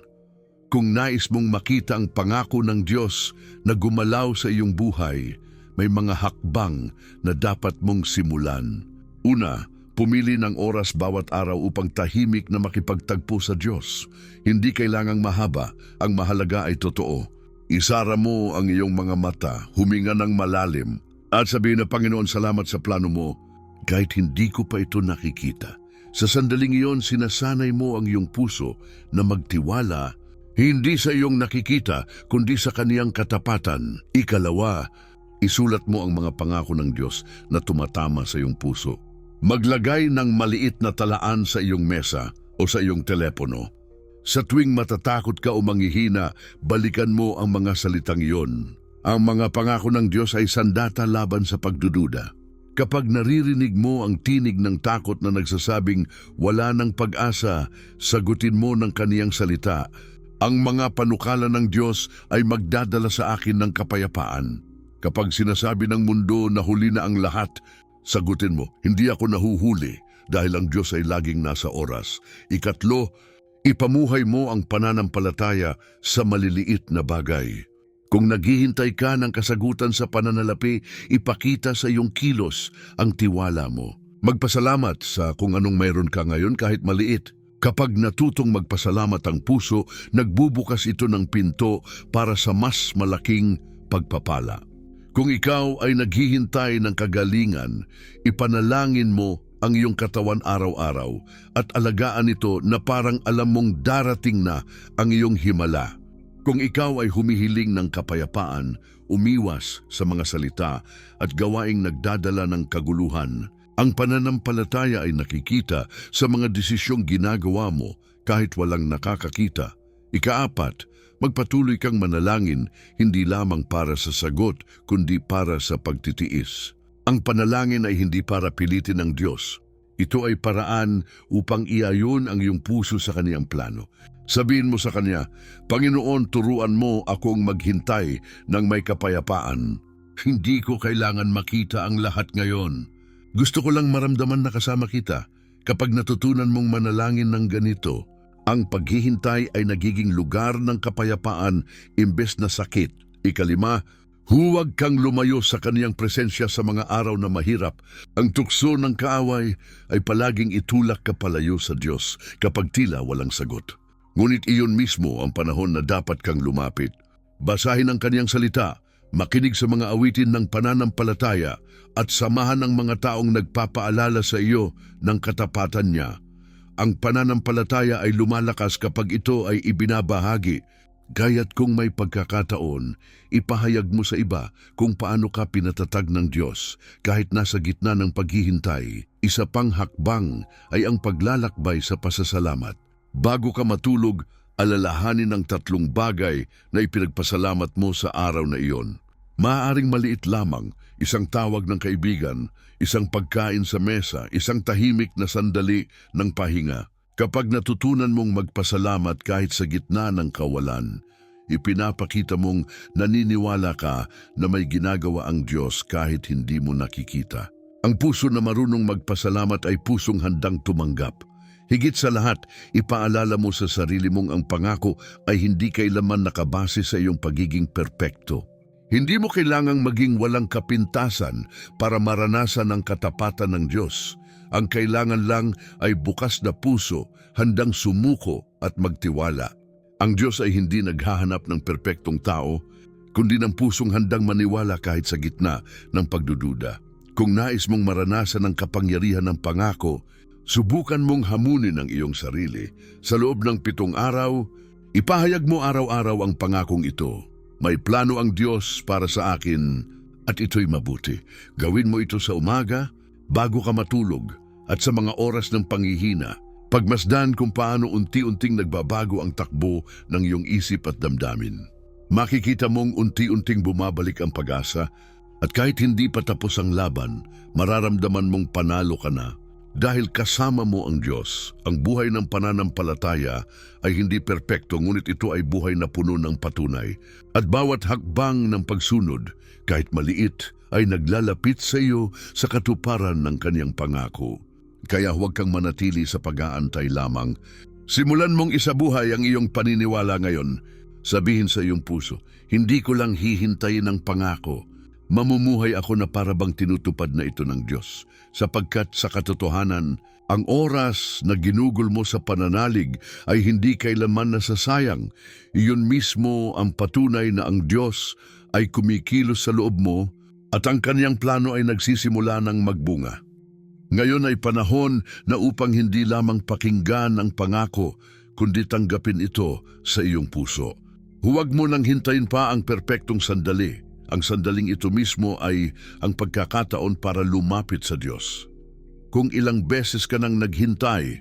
Kung nais mong makita ang pangako ng Diyos na gumalaw sa iyong buhay, may mga hakbang na dapat mong simulan. Una, pumili ng oras bawat araw upang tahimik na makipagtagpo sa Diyos. Hindi kailangang mahaba, ang mahalaga ay totoo. Isara mo ang iyong mga mata, huminga ng malalim, at sabihin na, Panginoon, salamat sa plano mo, kahit hindi ko pa ito nakikita. Sa sandaling iyon, sinasanay mo ang iyong puso na magtiwala, hindi sa iyong nakikita, kundi sa kaniyang katapatan. Ikalawa, isulat mo ang mga pangako ng Diyos na tumatama sa iyong puso. Maglagay ng maliit na talaan sa iyong mesa o sa iyong telepono. Sa tuwing matatakot ka o manghihina, balikan mo ang mga salitang iyon. Ang mga pangako ng Diyos ay sandata laban sa pagdududa. Kapag naririnig mo ang tinig ng takot na nagsasabing wala ng pag-asa, sagutin mo ng kaniyang salita. Ang mga panukala ng Diyos ay magdadala sa akin ng kapayapaan. Kapag sinasabi ng mundo na huli na ang lahat, sagutin mo, hindi ako nahuhuli dahil ang Diyos ay laging nasa oras. Ikatlo, ipamuhay mo ang pananampalataya sa maliliit na bagay. Kung naghihintay ka ng kasagutan sa pananalapi, ipakita sa iyong kilos ang tiwala mo. Magpasalamat sa kung anong mayroon ka ngayon kahit maliit. Kapag natutong magpasalamat ang puso, nagbubukas ito ng pinto para sa mas malaking pagpapala. Kung ikaw ay naghihintay ng kagalingan, ipanalangin mo ang iyong katawan araw-araw at alagaan ito na parang alam mong darating na ang iyong himala. Kung ikaw ay humihiling ng kapayapaan, umiwas sa mga salita at gawaing nagdadala ng kaguluhan, ang pananampalataya ay nakikita sa mga desisyong ginagawa mo kahit walang nakakakita. Ikaapat, magpatuloy kang manalangin hindi lamang para sa sagot kundi para sa pagtitiis. Ang panalangin ay hindi para pilitin ng Diyos, Ito ay paraan upang iayon ang iyong puso sa kaniyang plano. Sabihin mo sa kanya, Panginoon, turuan mo akong maghintay ng may kapayapaan. Hindi ko kailangan makita ang lahat ngayon. Gusto ko lang maramdaman na kasama kita. Kapag natutunan mong manalangin ng ganito, ang paghihintay ay nagiging lugar ng kapayapaan imbes na sakit. 5, huwag kang lumayo sa kaniyang presensya sa mga araw na mahirap. Ang tukso ng kaaway ay palaging itulak ka palayo sa Diyos kapag tila walang sagot. Ngunit iyon mismo ang panahon na dapat kang lumapit. Basahin ang kaniyang salita, makinig sa mga awitin ng pananampalataya at samahan ang mga taong nagpapaalala sa iyo ng katapatan niya. Ang pananampalataya ay lumalakas kapag ito ay ibinabahagi. Kaya't kung may pagkakataon, ipahayag mo sa iba kung paano ka pinatatag ng Diyos kahit nasa gitna ng paghihintay. Isa pang hakbang ay ang paglalakbay sa pasasalamat. Bago ka matulog, alalahanin ang 3 bagay na ipinagpasalamat mo sa araw na iyon. Maaaring maliit lamang, isang tawag ng kaibigan, isang pagkain sa mesa, isang tahimik na sandali ng pahinga. Kapag natutunan mong magpasalamat kahit sa gitna ng kawalan, ipinapakita mong naniniwala ka na may ginagawa ang Diyos kahit hindi mo nakikita. Ang puso na marunong magpasalamat ay pusong handang tumanggap. Higit sa lahat, ipaalala mo sa sarili mong ang pangako ay hindi kailanman nakabase sa iyong pagiging perpekto. Hindi mo kailangang maging walang kapintasan para maranasan ang katapatan ng Diyos. Ang kailangan lang ay bukas na puso, handang sumuko at magtiwala. Ang Diyos ay hindi naghahanap ng perpektong tao, kundi ng pusong handang maniwala kahit sa gitna ng pagdududa. Kung nais mong maranasan ang kapangyarihan ng pangako, subukan mong hamunin ang iyong sarili. Sa loob ng 7 araw, ipahayag mo araw-araw ang pangakong ito. May plano ang Diyos para sa akin at ito'y mabuti. Gawin mo ito sa umaga, bago ka matulog, at sa mga oras ng panghihina. Pagmasdan kung paano unti-unting nagbabago ang takbo ng iyong isip at damdamin. Makikita mong unti-unting bumabalik ang pag-asa at kahit hindi pa tapos ang laban, mararamdaman mong panalo ka na. Dahil kasama mo ang Diyos, ang buhay ng pananampalataya ay hindi perpekto ngunit ito ay buhay na puno ng patunay. At bawat hakbang ng pagsunod, kahit maliit, ay naglalapit sa iyo sa katuparan ng kaniyang pangako. Kaya huwag kang manatili sa pag-aantay lamang. Simulan mong isabuhay ang iyong paniniwala ngayon. Sabihin sa iyong puso, hindi ko lang hihintayin ang pangako. Mamumuhay ako na parabang tinutupad na ito ng Diyos, sapagkat sa katotohanan, ang oras na ginugol mo sa pananalig ay hindi kailanman nasasayang. Iyon mismo ang patunay na ang Diyos ay kumikilos sa loob mo at ang kaniyang plano ay nagsisimula ng magbunga. Ngayon ay panahon na upang hindi lamang pakinggan ang pangako, kundi tanggapin ito sa iyong puso. Huwag mo nang hintayin pa ang perpektong sandali. Ang sandaling ito mismo ay ang pagkakataon para lumapit sa Diyos. Kung ilang beses ka nang naghintay,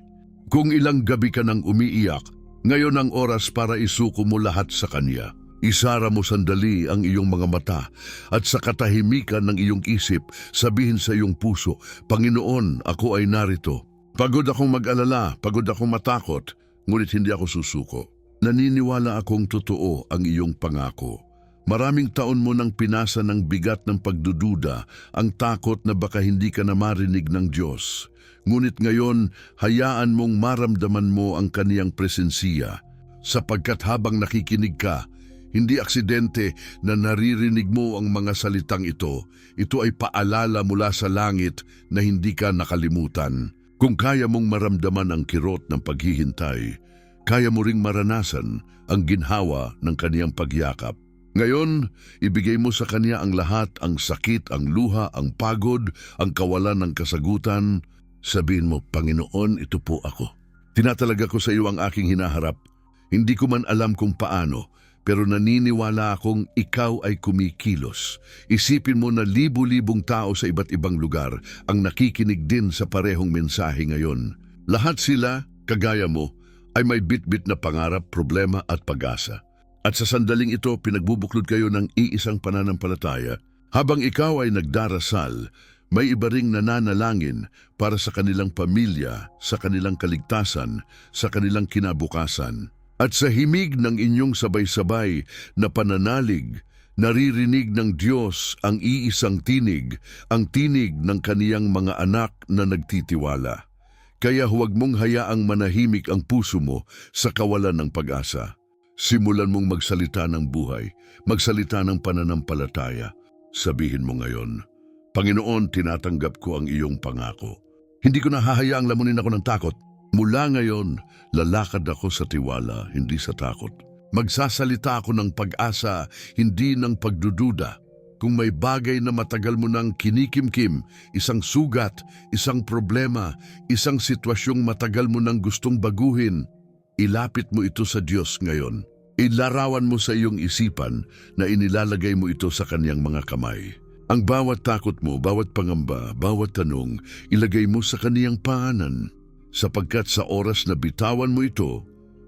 kung ilang gabi ka nang umiiyak, ngayon ang oras para isuko mo lahat sa Kanya. Isara mo sandali ang iyong mga mata at sa katahimikan ng iyong isip, sabihin sa iyong puso, Panginoon, ako ay narito. Pagod akong mag-alala, pagod akong matakot, ngunit hindi ako susuko. Naniniwala akong totoo ang iyong pangako. Maraming taon mo nang pinasa ng bigat ng pagdududa, ang takot na baka hindi ka na marinig ng Diyos. Ngunit ngayon, hayaan mong maramdaman mo ang kaniyang presensiya. Sapagkat habang nakikinig ka, hindi aksidente na naririnig mo ang mga salitang ito. Ito ay paalala mula sa langit na hindi ka nakalimutan. Kung kaya mong maramdaman ang kirot ng paghihintay, kaya mo ring maranasan ang ginhawa ng kaniyang pagyakap. Ngayon, ibigay mo sa Kanya ang lahat, ang sakit, ang luha, ang pagod, ang kawalan ng kasagutan. Sabihin mo, Panginoon, ito po ako. Tinatalaga ko sa iyo ang aking hinaharap. Hindi ko man alam kung paano, pero naniniwala akong ikaw ay kumikilos. Isipin mo na libu-libong tao sa iba't ibang lugar ang nakikinig din sa parehong mensahe ngayon. Lahat sila, kagaya mo, ay may bit-bit na pangarap, problema at pag-asa. At sa sandaling ito, pinagbubuklod kayo ng iisang pananampalataya. Habang ikaw ay nagdarasal, May iba ring nananalangin para sa kanilang pamilya, sa kanilang kaligtasan, sa kanilang kinabukasan. At sa himig ng inyong sabay-sabay na pananalig, naririnig ng Diyos ang iisang tinig, ang tinig ng kaniyang mga anak na nagtitiwala. Kaya huwag mong hayaang manahimik ang puso mo sa kawalan ng pag-asa. Simulan mong magsalita ng buhay, magsalita ng pananampalataya. Sabihin mo ngayon, Panginoon, tinatanggap ko ang iyong pangako. Hindi ko nahahayaang lamunin ako ng takot. Mula ngayon, lalakad ako sa tiwala, hindi sa takot. Magsasalita ako ng pag-asa, hindi ng pagdududa. Kung may bagay na matagal mo nang kinikimkim, isang sugat, isang problema, isang sitwasyong matagal mo nang gustong baguhin, ilapit mo ito sa Diyos ngayon. Ilarawan mo sa iyong isipan na inilalagay mo ito sa Kanyang mga kamay. Ang bawat takot mo, bawat pangamba, bawat tanong, ilagay mo sa Kaniyang paanan. Sapagkat sa oras na bitawan mo ito,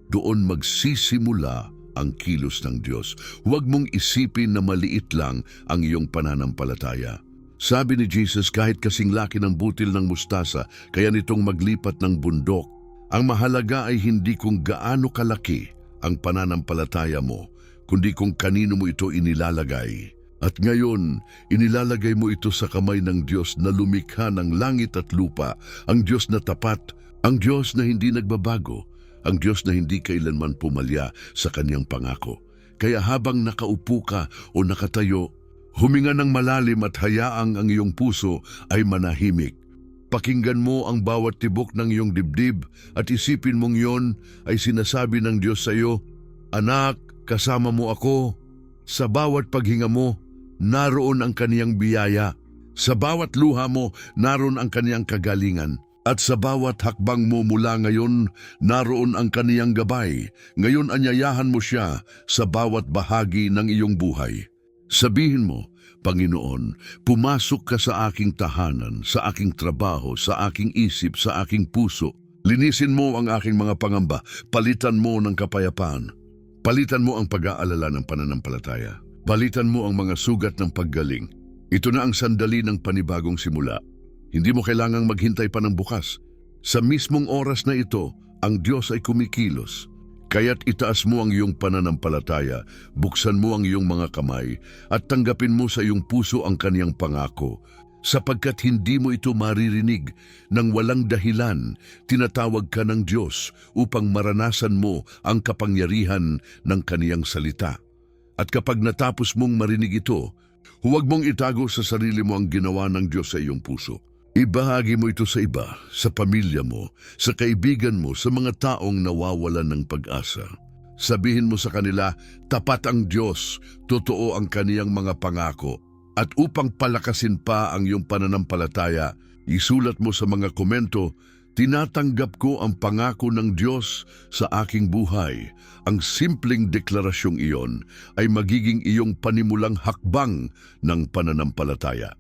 doon magsisimula ang kilos ng Diyos. Huwag mong isipin na maliit lang ang iyong pananampalataya. Sabi ni Jesus, kahit kasing laki ng butil ng mustasa, kaya nitong maglipat ng bundok. Ang mahalaga ay hindi kung gaano kalaki ang pananampalataya mo, kundi kung kanino mo ito inilalagay. At ngayon, inilalagay mo ito sa kamay ng Diyos na lumikha ng langit at lupa, ang Diyos na tapat, ang Diyos na hindi nagbabago, ang Diyos na hindi kailanman pumalya sa Kanyang pangako. Kaya habang nakaupo ka o nakatayo, huminga ng malalim at hayaang ang iyong puso ay manahimik. Pakinggan mo ang bawat tibok ng iyong dibdib at isipin mong yon ay sinasabi ng Diyos sa iyo, Anak, kasama mo ako. Sa bawat paghinga mo, naroon ang Kaniyang biyaya. Sa bawat luha mo, naroon ang Kaniyang kagalingan. At sa bawat hakbang mo mula ngayon, naroon ang Kaniyang gabay. Ngayon anyayahan mo siya sa bawat bahagi ng iyong buhay. Sabihin mo, Panginoon, pumasok ka sa aking tahanan, sa aking trabaho, sa aking isip, sa aking puso. Linisin mo ang aking mga pangamba, palitan mo ng kapayapaan. Palitan mo ang pag-aalala ng pananampalataya. Palitan mo ang mga sugat ng paggaling. Ito na ang sandali ng panibagong simula. Hindi mo kailangang maghintay pa ng bukas. Sa mismong oras na ito, ang Diyos ay kumikilos. Kaya't itaas mo ang iyong pananampalataya, buksan mo ang iyong mga kamay, at tanggapin mo sa iyong puso ang Kaniyang pangako. Sapagkat hindi mo ito maririnig nang walang dahilan, tinatawag ka ng Diyos upang maranasan mo ang kapangyarihan ng Kaniyang salita. At kapag natapos mong marinig ito, huwag mong itago sa sarili mo ang ginawa ng Diyos sa iyong puso. Ibahagi mo ito sa iba, sa pamilya mo, sa kaibigan mo, sa mga taong nawawalan ng pag-asa. Sabihin mo sa kanila, tapat ang Diyos, totoo ang Kaniyang mga pangako. At upang palakasin pa ang iyong pananampalataya, isulat mo sa mga komento, tinatanggap ko ang pangako ng Diyos sa aking buhay. Ang simpleng deklarasyong iyon ay magiging iyong panimulang hakbang ng pananampalataya.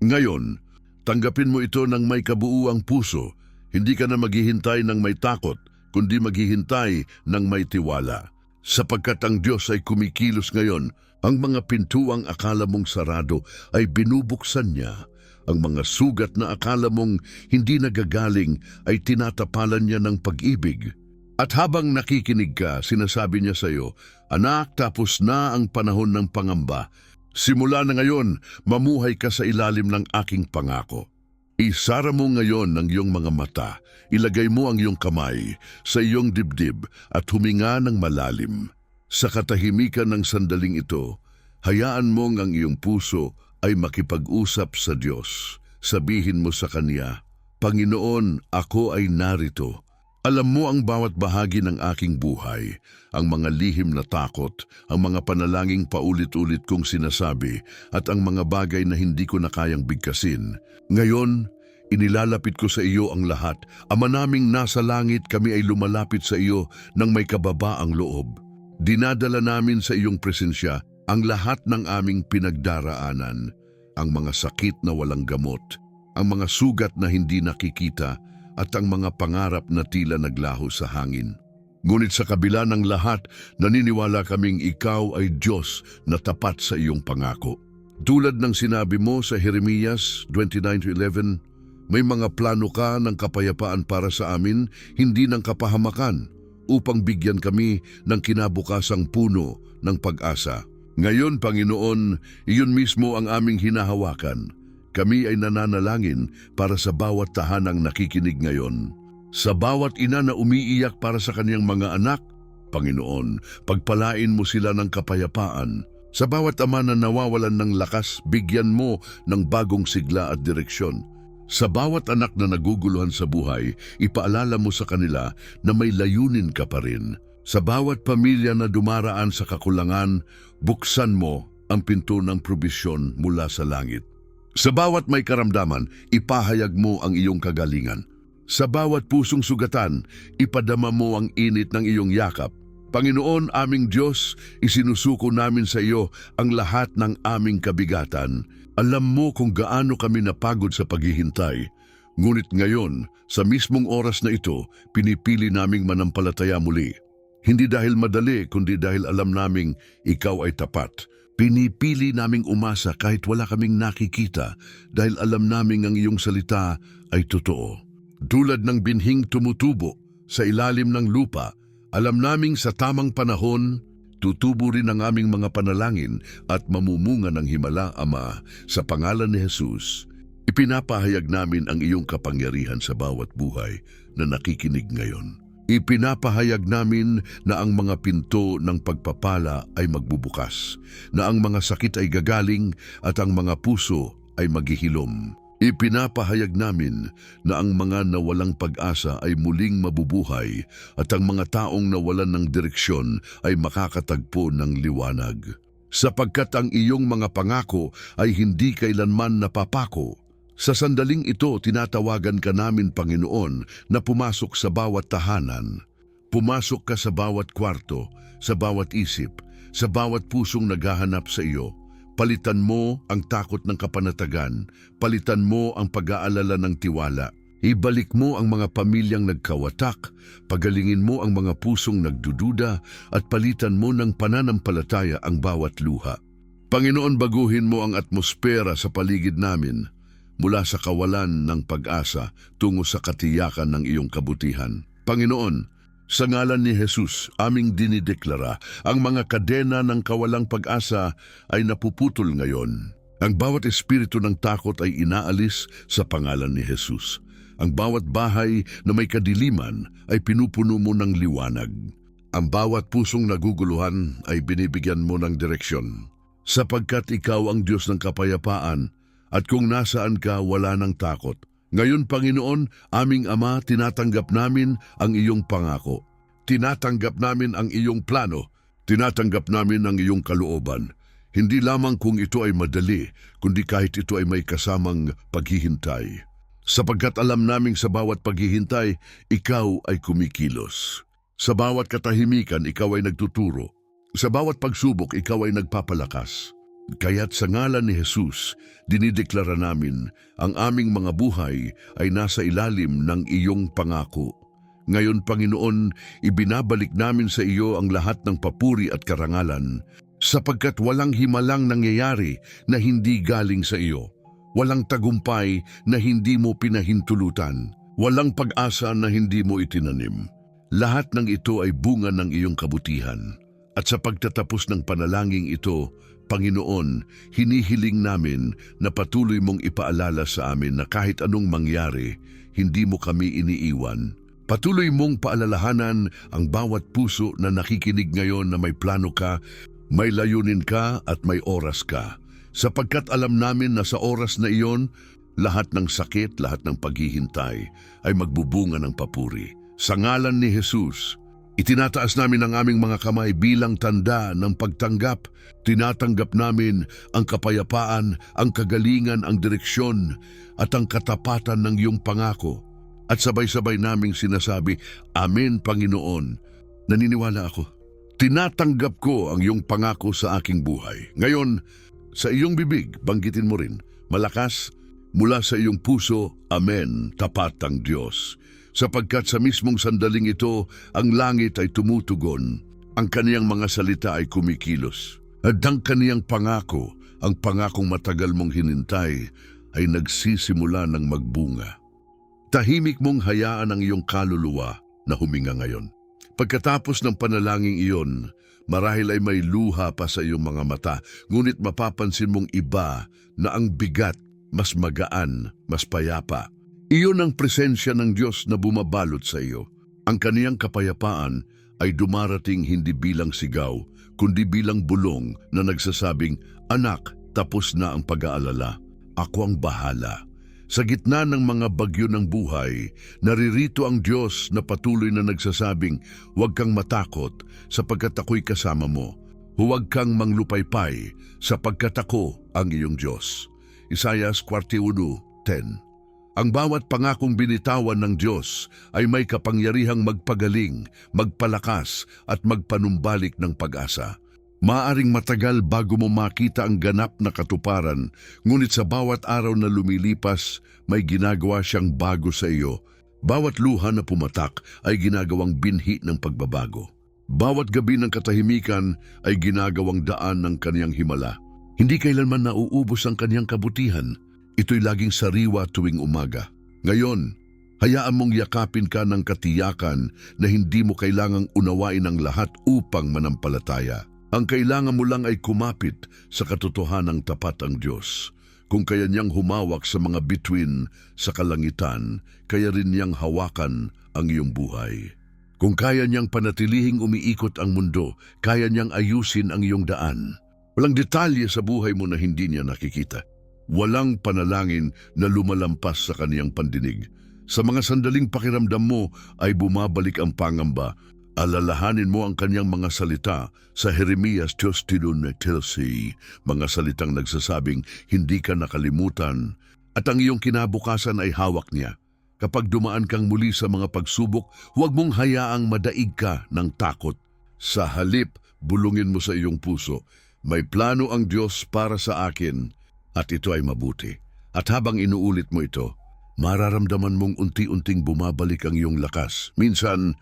Ngayon, tanggapin mo ito ng may kabuuang puso. Hindi ka na maghihintay ng may takot, kundi maghihintay ng may tiwala. Sapagkat ang Diyos ay kumikilos ngayon, ang mga pintuang akala mong sarado ay binubuksan niya. Ang mga sugat na akala mong hindi nagagaling ay tinatapalan niya ng pag-ibig. At habang nakikinig ka, sinasabi niya sa iyo, Anak, tapos na ang panahon ng pangamba. Simula na ngayon, mamuhay ka sa ilalim ng aking pangako. Isara mo ngayon ang iyong mga mata, ilagay mo ang iyong kamay sa iyong dibdib at huminga ng malalim. Sa katahimikan ng sandaling ito, hayaan mong ang iyong puso ay makipag-usap sa Diyos. Sabihin mo sa Kanya, Panginoon, ako ay narito. Alam mo ang bawat bahagi ng aking buhay, ang mga lihim na takot, ang mga panalangin paulit-ulit kong sinasabi, at ang mga bagay na hindi ko na kayang bigkasin. Ngayon, inilalapit ko sa iyo ang lahat. Ama naming nasa langit, kami ay lumalapit sa iyo ng may kababaang loob. Dinadala namin sa iyong presensya ang lahat ng aming pinagdaraanan, ang mga sakit na walang gamot, ang mga sugat na hindi nakikita, at ang mga pangarap na tila naglaho sa hangin. Ngunit sa kabila ng lahat, naniniwala kaming ikaw ay Diyos na tapat sa iyong pangako. Tulad ng sinabi mo sa Jeremias 29:11, may mga plano ka ng kapayapaan para sa amin, hindi ng kapahamakan, upang bigyan kami ng kinabukasang puno ng pag-asa. Ngayon, Panginoon, iyon mismo ang aming hinahawakan. Kami ay nananalangin para sa bawat tahanang nakikinig ngayon. Sa bawat ina na umiiyak para sa kaniyang mga anak, Panginoon, pagpalain mo sila ng kapayapaan. Sa bawat ama na nawawalan ng lakas, bigyan mo ng bagong sigla at direksyon. Sa bawat anak na naguguluhan sa buhay, ipaalala mo sa kanila na may layunin ka pa rin. Sa bawat pamilya na dumaraan sa kakulangan, buksan mo ang pinto ng probisyon mula sa langit. Sa bawat may karamdaman, ipahayag mo ang iyong kagalingan. Sa bawat pusong sugatan, ipadama mo ang init ng iyong yakap. Panginoon, aming Diyos, isinusuko namin sa iyo ang lahat ng aming kabigatan. Alam mo kung gaano kami napagod sa paghihintay. Ngunit ngayon, sa mismong oras na ito, pinipili naming manampalataya muli. Hindi dahil madali, kundi dahil alam naming ikaw ay tapat. Pinipili naming umasa kahit wala kaming nakikita dahil alam naming ang iyong salita ay totoo. Tulad ng binhing tumutubo sa ilalim ng lupa, alam naming sa tamang panahon, tutubo rin ang aming mga panalangin at mamumunga ng himala, Ama, sa pangalan ni Jesus. Ipinapahayag namin ang iyong kapangyarihan sa bawat buhay na nakikinig ngayon. Ipinapahayag namin na ang mga pinto ng pagpapala ay magbubukas, na ang mga sakit ay gagaling at ang mga puso ay maghihilom. Ipinapahayag namin na ang mga nawalang pag-asa ay muling mabubuhay at ang mga taong nawalan ng direksyon ay makakatagpo ng liwanag. Sapagkat ang iyong mga pangako ay hindi kailanman napapako. Sa sandaling ito, tinatawagan ka namin, Panginoon, na pumasok sa bawat tahanan. Pumasok ka sa bawat kwarto, sa bawat isip, sa bawat pusong naghahanap sa iyo. Palitan mo ang takot ng kapanatagan, palitan mo ang pag-aalala ng tiwala. Ibalik mo ang mga pamilyang nagkawatak, pagalingin mo ang mga pusong nagdududa, at palitan mo ng pananampalataya ang bawat luha. Panginoon, baguhin mo ang atmosfera sa paligid namin, mula sa kawalan ng pag-asa tungo sa katiyakan ng iyong kabutihan. Panginoon, sa ngalan ni Jesus, aming dinideklara, ang mga kadena ng kawalang pag-asa ay napuputol ngayon. Ang bawat espiritu ng takot ay inaalis sa pangalan ni Jesus. Ang bawat bahay na may kadiliman ay pinupuno mo ng liwanag. Ang bawat pusong naguguluhan ay binibigyan mo ng direksyon. Sapagkat ikaw ang Diyos ng kapayapaan, at kung nasaan ka, wala ng takot. Ngayon, Panginoon, aming Ama, tinatanggap namin ang iyong pangako. Tinatanggap namin ang iyong plano. Tinatanggap namin ang iyong kalooban. Hindi lamang kung ito ay madali, kundi kahit ito ay may kasamang paghihintay. Sapagkat alam naming sa bawat paghihintay, ikaw ay kumikilos. Sa bawat katahimikan, ikaw ay nagtuturo. Sa bawat pagsubok, ikaw ay nagpapalakas. Kaya't sa ngalan ni Jesus, dinideklara namin ang aming mga buhay ay nasa ilalim ng iyong pangako. Ngayon, Panginoon, ibinabalik namin sa iyo ang lahat ng papuri at karangalan, sapagkat walang himalang nangyayari na hindi galing sa iyo. Walang tagumpay na hindi mo pinahintulutan. Walang pag-asa na hindi mo itinanim. Lahat ng ito ay bunga ng iyong kabutihan. At sa pagtatapos ng panalangin ito, Panginoon, hinihiling namin na patuloy mong ipaalala sa amin na kahit anong mangyari, hindi mo kami iniiwan. Patuloy mong paalalahanan ang bawat puso na nakikinig ngayon na may plano ka, may layunin ka at may oras ka. Sapagkat alam namin na sa oras na iyon, lahat ng sakit, lahat ng paghihintay ay magbubunga ng papuri. Sa ngalan ni Jesus, itinataas namin ang aming mga kamay bilang tanda ng pagtanggap. Tinatanggap namin ang kapayapaan, ang kagalingan, ang direksyon at ang katapatan ng iyong pangako. At sabay-sabay naming sinasabi, Amen, Panginoon. Naniniwala ako. Tinatanggap ko ang iyong pangako sa aking buhay. Ngayon, sa iyong bibig, banggitin mo rin, malakas, mula sa iyong puso, Amen, tapat ang Diyos. Sapagkat sa mismong sandaling ito, ang langit ay tumutugon, ang kaniyang mga salita ay kumikilos, at ang kaniyang pangako ang pangakong matagal mong hinintay ay nagsisimula ng magbunga. Tahimik mong hayaan ang iyong kaluluwa na huminga ngayon. Pagkatapos ng panalangin iyon, marahil ay may luha pa sa iyong mga mata, ngunit mapapansin mong iba na ang bigat, mas magaan, mas payapa. Iyon ang presensya ng Diyos na bumabalot sa iyo. Ang kaniyang kapayapaan ay dumarating hindi bilang sigaw, kundi bilang bulong na nagsasabing, "Anak, tapos na ang pag-aalala. Ako ang bahala." Sa gitna ng mga bagyo ng buhay, naririto ang Diyos na patuloy na nagsasabing, "Huwag kang matakot sapagkat ako'y kasama mo. Huwag kang manglupaypay sapagkat ako ang iyong Diyos." Isaiah 41:10. Ang bawat pangakong binitawan ng Diyos ay may kapangyarihang magpagaling, magpalakas at magpanumbalik ng pag-asa. Maaring matagal bago mo makita ang ganap na katuparan, ngunit sa bawat araw na lumilipas, may ginagawa siyang bago sa iyo. Bawat luha na pumatak ay ginagawang binhi ng pagbabago. Bawat gabi ng katahimikan ay ginagawang daan ng kaniyang himala. Hindi kailanman nauubos ang kaniyang kabutihan. Ito'y laging sariwa tuwing umaga. Ngayon, hayaan mong yakapin ka ng katiyakan na hindi mo kailangang unawain ang lahat upang manampalataya. Ang kailangan mo lang ay kumapit sa katotohanang tapat ang Diyos. Kung kaya niyang humawak sa mga bituin sa kalangitan, kaya rin niyang hawakan ang iyong buhay. Kung kaya niyang panatilihing umiikot ang mundo, kaya niyang ayusin ang iyong daan. Walang detalye sa buhay mo na hindi niya nakikita. Walang panalangin na lumalampas sa kaniyang pandinig. Sa mga sandaling pakiramdam mo ay bumabalik ang pangamba. Alalahanin mo ang kaniyang mga salita sa Jeremias 29:13, mga salitang nagsasabing hindi ka nakalimutan at ang iyong kinabukasan ay hawak niya. Kapag dumaan kang muli sa mga pagsubok, huwag mong hayaang madaig ka ng takot. Sa halip, bulungin mo sa iyong puso, "May plano ang Diyos para sa akin at ito ay mabuti." At habang inuulit mo ito, mararamdaman mong unti-unting bumabalik ang iyong lakas. Minsan,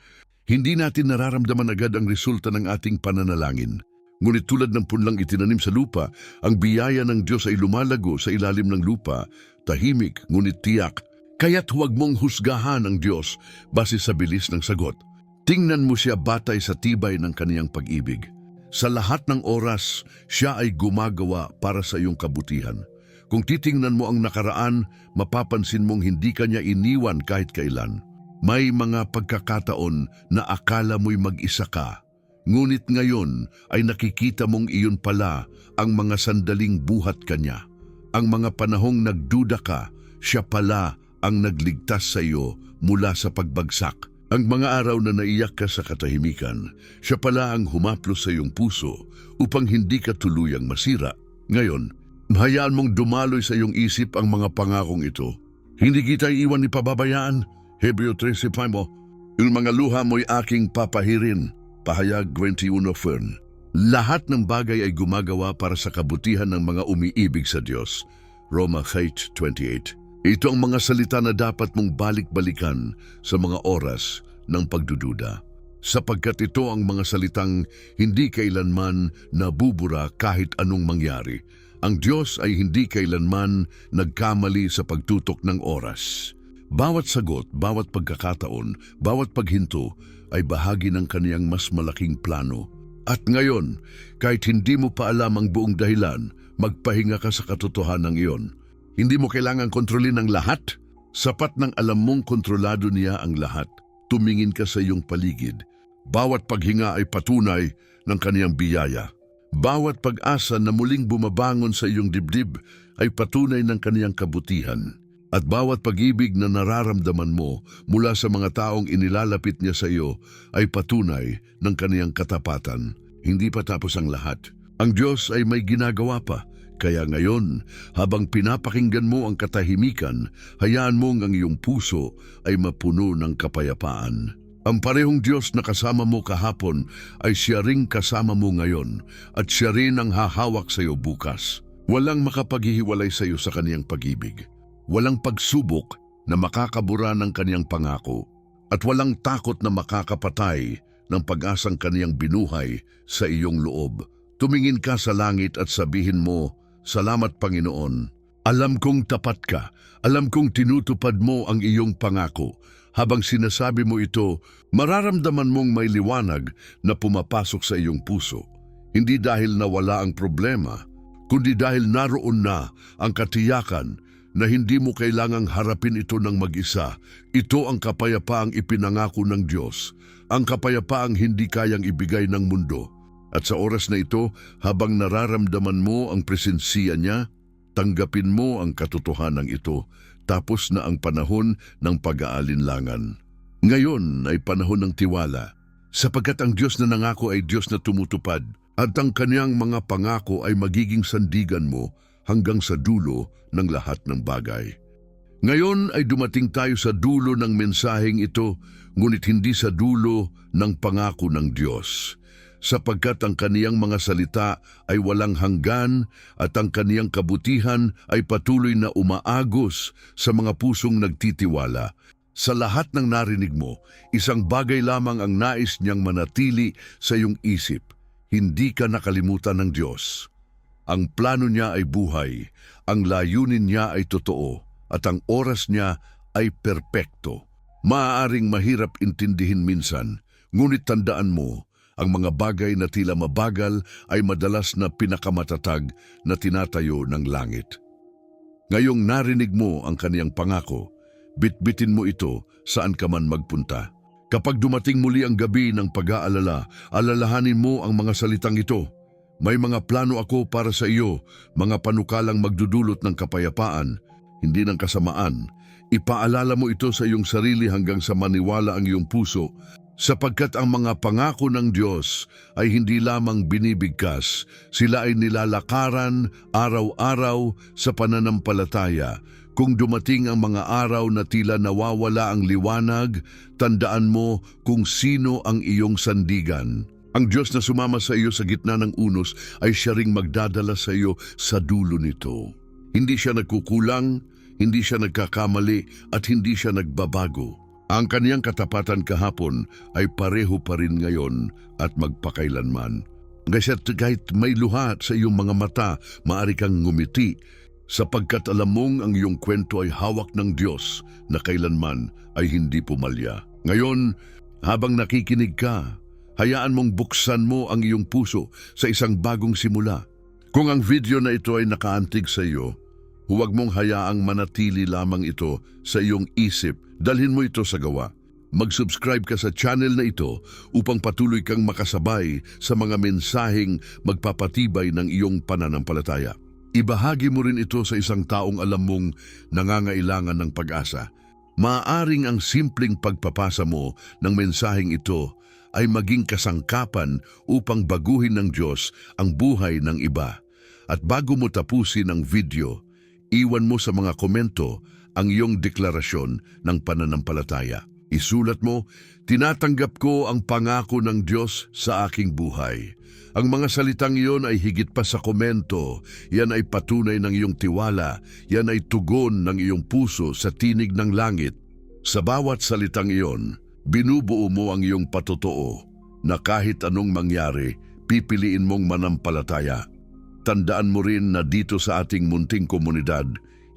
hindi natin nararamdaman agad ang resulta ng ating pananalangin. Ngunit tulad ng punlang itinanim sa lupa, ang biyaya ng Diyos ay lumalago sa ilalim ng lupa, tahimik ngunit tiyak. Kaya't huwag mong husgahan ang Diyos base sa bilis ng sagot. Tingnan mo siya batay sa tibay ng kaniyang pag-ibig. Sa lahat ng oras, siya ay gumagawa para sa iyong kabutihan. Kung titingnan mo ang nakaraan, mapapansin mong hindi kanya iniwan kahit kailan. May mga pagkakataon na akala mo'y mag-isa ka, ngunit ngayon ay nakikita mong iyon pala ang mga sandaling buhat kanya. Ang mga panahong nagduda ka, siya pala ang nagligtas sa iyo mula sa pagbagsak. Ang mga araw na naiyak ka sa katahimikan, siya pala ang humaplos sa iyong puso upang hindi ka tuluyang masira. Ngayon, hayaan mong dumaloy sa iyong isip ang mga pangakong ito. Hindi kita iwan ni pababayaan. Hebreo 13:5, "Yung mga luha mo'y aking papahirin." Pahayag 21:4. Lahat ng bagay ay gumagawa para sa kabutihan ng mga umiibig sa Diyos. Roma 8:28. Ito ang mga salita na dapat mong balik-balikan sa mga oras ng pagdududa. Sapagkat ito ang mga salitang hindi kailanman nabubura kahit anong mangyari. Ang Diyos ay hindi kailanman nagkamali sa pagtutok ng oras. Bawat sagot, bawat pagkakataon, bawat paghinto ay bahagi ng kaniyang mas malaking plano. At ngayon, kahit hindi mo pa alam ang buong dahilan, magpahinga ka sa katotohanan iyon. Hindi mo kailangang kontrolin ang lahat. Sapat ng alam mong kontrolado niya ang lahat. Tumingin ka sa iyong paligid. Bawat paghinga ay patunay ng kaniyang biyaya. Bawat pag-asa na muling bumabangon sa iyong dibdib ay patunay ng kaniyang kabutihan. At bawat pag-ibig na nararamdaman mo mula sa mga taong inilalapit niya sa iyo ay patunay ng kaniyang katapatan. Hindi pa tapos ang lahat. Ang Diyos ay may ginagawa pa. Kaya ngayon, habang pinapakinggan mo ang katahimikan, hayaan mong ang iyong puso ay mapuno ng kapayapaan. Ang parehong Diyos na kasama mo kahapon ay siya ring kasama mo ngayon at siya rin ang hahawak sa iyo bukas. Walang makapaghihiwalay sa iyo sa kaniyang pag-ibig. Walang pagsubok na makakabura ng kaniyang pangako at walang takot na makakapatay ng pag-asang kaniyang binuhay sa iyong loob. Tumingin ka sa langit at sabihin mo, Salamat, Panginoon. Alam kong tapat ka. Alam kong tinutupad mo ang iyong pangako. Habang sinasabi mo ito, mararamdaman mong may liwanag na pumapasok sa iyong puso. Hindi dahil nawala ang problema, kundi dahil naroon na ang katiyakan na hindi mo kailangang harapin ito ng mag-isa. Ito ang kapayapaang ipinangako ng Diyos, ang kapayapaang hindi kayang ibigay ng mundo. At sa oras na ito, habang nararamdaman mo ang presensiya niya, tanggapin mo ang katotohanan ito. Tapos na ang panahon ng pag-aalinlangan. Ngayon ay panahon ng tiwala, sapagkat ang Diyos na nangako ay Diyos na tumutupad, at ang Kanyang mga pangako ay magiging sandigan mo hanggang sa dulo ng lahat ng bagay. Ngayon ay dumating tayo sa dulo ng mensaheng ito, ngunit hindi sa dulo ng pangako ng Diyos. Sapagkat ang kaniyang mga salita ay walang hanggan at ang kaniyang kabutihan ay patuloy na umaagos sa mga pusong nagtitiwala. Sa lahat ng narinig mo, isang bagay lamang ang nais niyang manatili sa iyong isip. Hindi ka nakalimutan ng Diyos. Ang plano niya ay buhay, ang layunin niya ay totoo, at ang oras niya ay perpekto. Maaaring mahirap intindihin minsan, ngunit tandaan mo, ang mga bagay na tila mabagal ay madalas na pinakamatatag na tinatayo ng langit. Ngayong narinig mo ang kaniyang pangako, bitbitin mo ito saan ka man magpunta. Kapag dumating muli ang gabi ng pag-aalala, alalahanin mo ang mga salitang ito. May mga plano ako para sa iyo, mga panukalang magdudulot ng kapayapaan, hindi ng kasamaan. Ipaalala mo ito sa iyong sarili hanggang sa maniwala ang iyong puso, sapagkat ang mga pangako ng Diyos ay hindi lamang binibigkas, sila ay nilalakaran araw-araw sa pananampalataya. Kung dumating ang mga araw na tila nawawala ang liwanag, tandaan mo kung sino ang iyong sandigan. Ang Diyos na sumama sa iyo sa gitna ng unos ay siya ring magdadala sa iyo sa dulo nito. Hindi siya nagkukulang, hindi siya nagkakamali, at hindi siya nagbabago. Ang kaniyang katapatan kahapon ay pareho pa rin ngayon at magpakailanman. Kahit may luha sa iyong mga mata, maaari kang ngumiti, sapagkat alam mong ang iyong kwento ay hawak ng Diyos na kailanman ay hindi pumalya. Ngayon, habang nakikinig ka, hayaan mong buksan mo ang iyong puso sa isang bagong simula. Kung ang video na ito ay nakaantig sa iyo, huwag mong hayaang manatili lamang ito sa iyong isip. Dalhin mo ito sa gawa. Mag-subscribe ka sa channel na ito upang patuloy kang makasabay sa mga mensaheng magpapatibay ng iyong pananampalataya. Ibahagi mo rin ito sa isang taong alam mong nangangailangan ng pag-asa. Maaaring ang simpleng pagpapasa mo ng mensaheng ito ay maging kasangkapan upang baguhin ng Diyos ang buhay ng iba. At bago mo tapusin ang video, iwan mo sa mga komento ang iyong deklarasyon ng pananampalataya. Isulat mo, tinatanggap ko ang pangako ng Diyos sa aking buhay. Ang mga salitang iyon ay higit pa sa komento. Yan ay patunay ng iyong tiwala. Yan ay tugon ng iyong puso sa tinig ng langit. Sa bawat salitang iyon, binubuo mo ang iyong patotoo na kahit anong mangyari, pipiliin mong manampalataya. Tandaan mo rin na dito sa ating munting komunidad,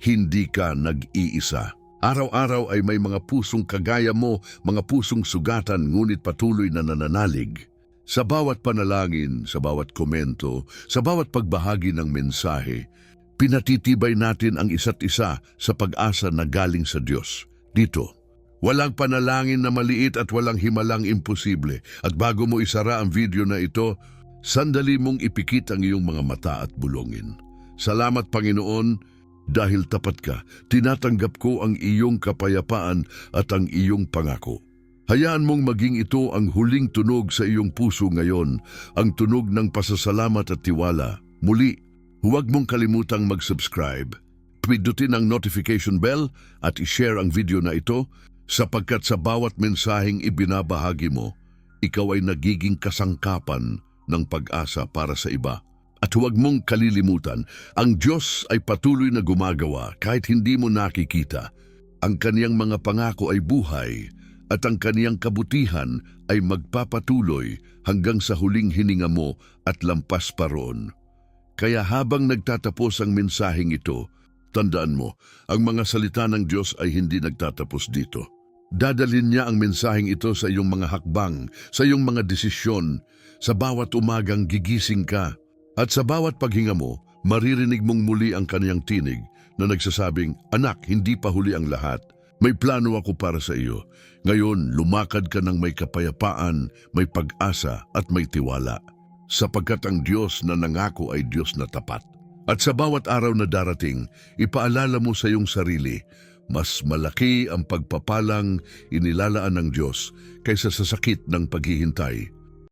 hindi ka nag-iisa. Araw-araw ay may mga pusong kagaya mo, mga pusong sugatan ngunit patuloy na nananalig. Sa bawat panalangin, sa bawat komento, sa bawat pagbahagi ng mensahe, pinatitibay natin ang isa't isa sa pag-asa na galing sa Diyos. Dito, walang panalangin na maliit at walang himalang imposible. At bago mo isara ang video na ito, sandali mong ipikit ang iyong mga mata at bulongin. Salamat, Panginoon, dahil tapat ka, tinatanggap ko ang iyong kapayapaan at ang iyong pangako. Hayaan mong maging ito ang huling tunog sa iyong puso ngayon, ang tunog ng pasasalamat at tiwala. Muli, huwag mong kalimutang mag-subscribe. Pindutin ang notification bell at i-share ang video na ito, sapagkat sa bawat mensaheng ibinabahagi mo, ikaw ay nagiging kasangkapan ng pag-asa para sa iba. At huwag mong kalilimutan, ang Diyos ay patuloy na gumagawa kahit hindi mo nakikita. Ang kaniyang mga pangako ay buhay at ang kaniyang kabutihan ay magpapatuloy hanggang sa huling hininga mo at lampas pa roon. Kaya habang nagtatapos ang mensaheng ito, tandaan mo, ang mga salita ng Diyos ay hindi nagtatapos dito. Dadalhin niya ang mensaheng ito sa iyong mga hakbang, sa iyong mga desisyon, sa bawat umagang gigising ka. At sa bawat paghinga mo, maririnig mong muli ang kaniyang tinig na nagsasabing, "Anak, hindi pa huli ang lahat. May plano ako para sa iyo. Ngayon, lumakad ka ng may kapayapaan, may pag-asa at may tiwala. Sapagkat ang Diyos na nangako ay Diyos na tapat." At sa bawat araw na darating, ipaalala mo sa iyong sarili, mas malaki ang pagpapalang inilalaan ng Diyos kaysa sa sakit ng paghihintay.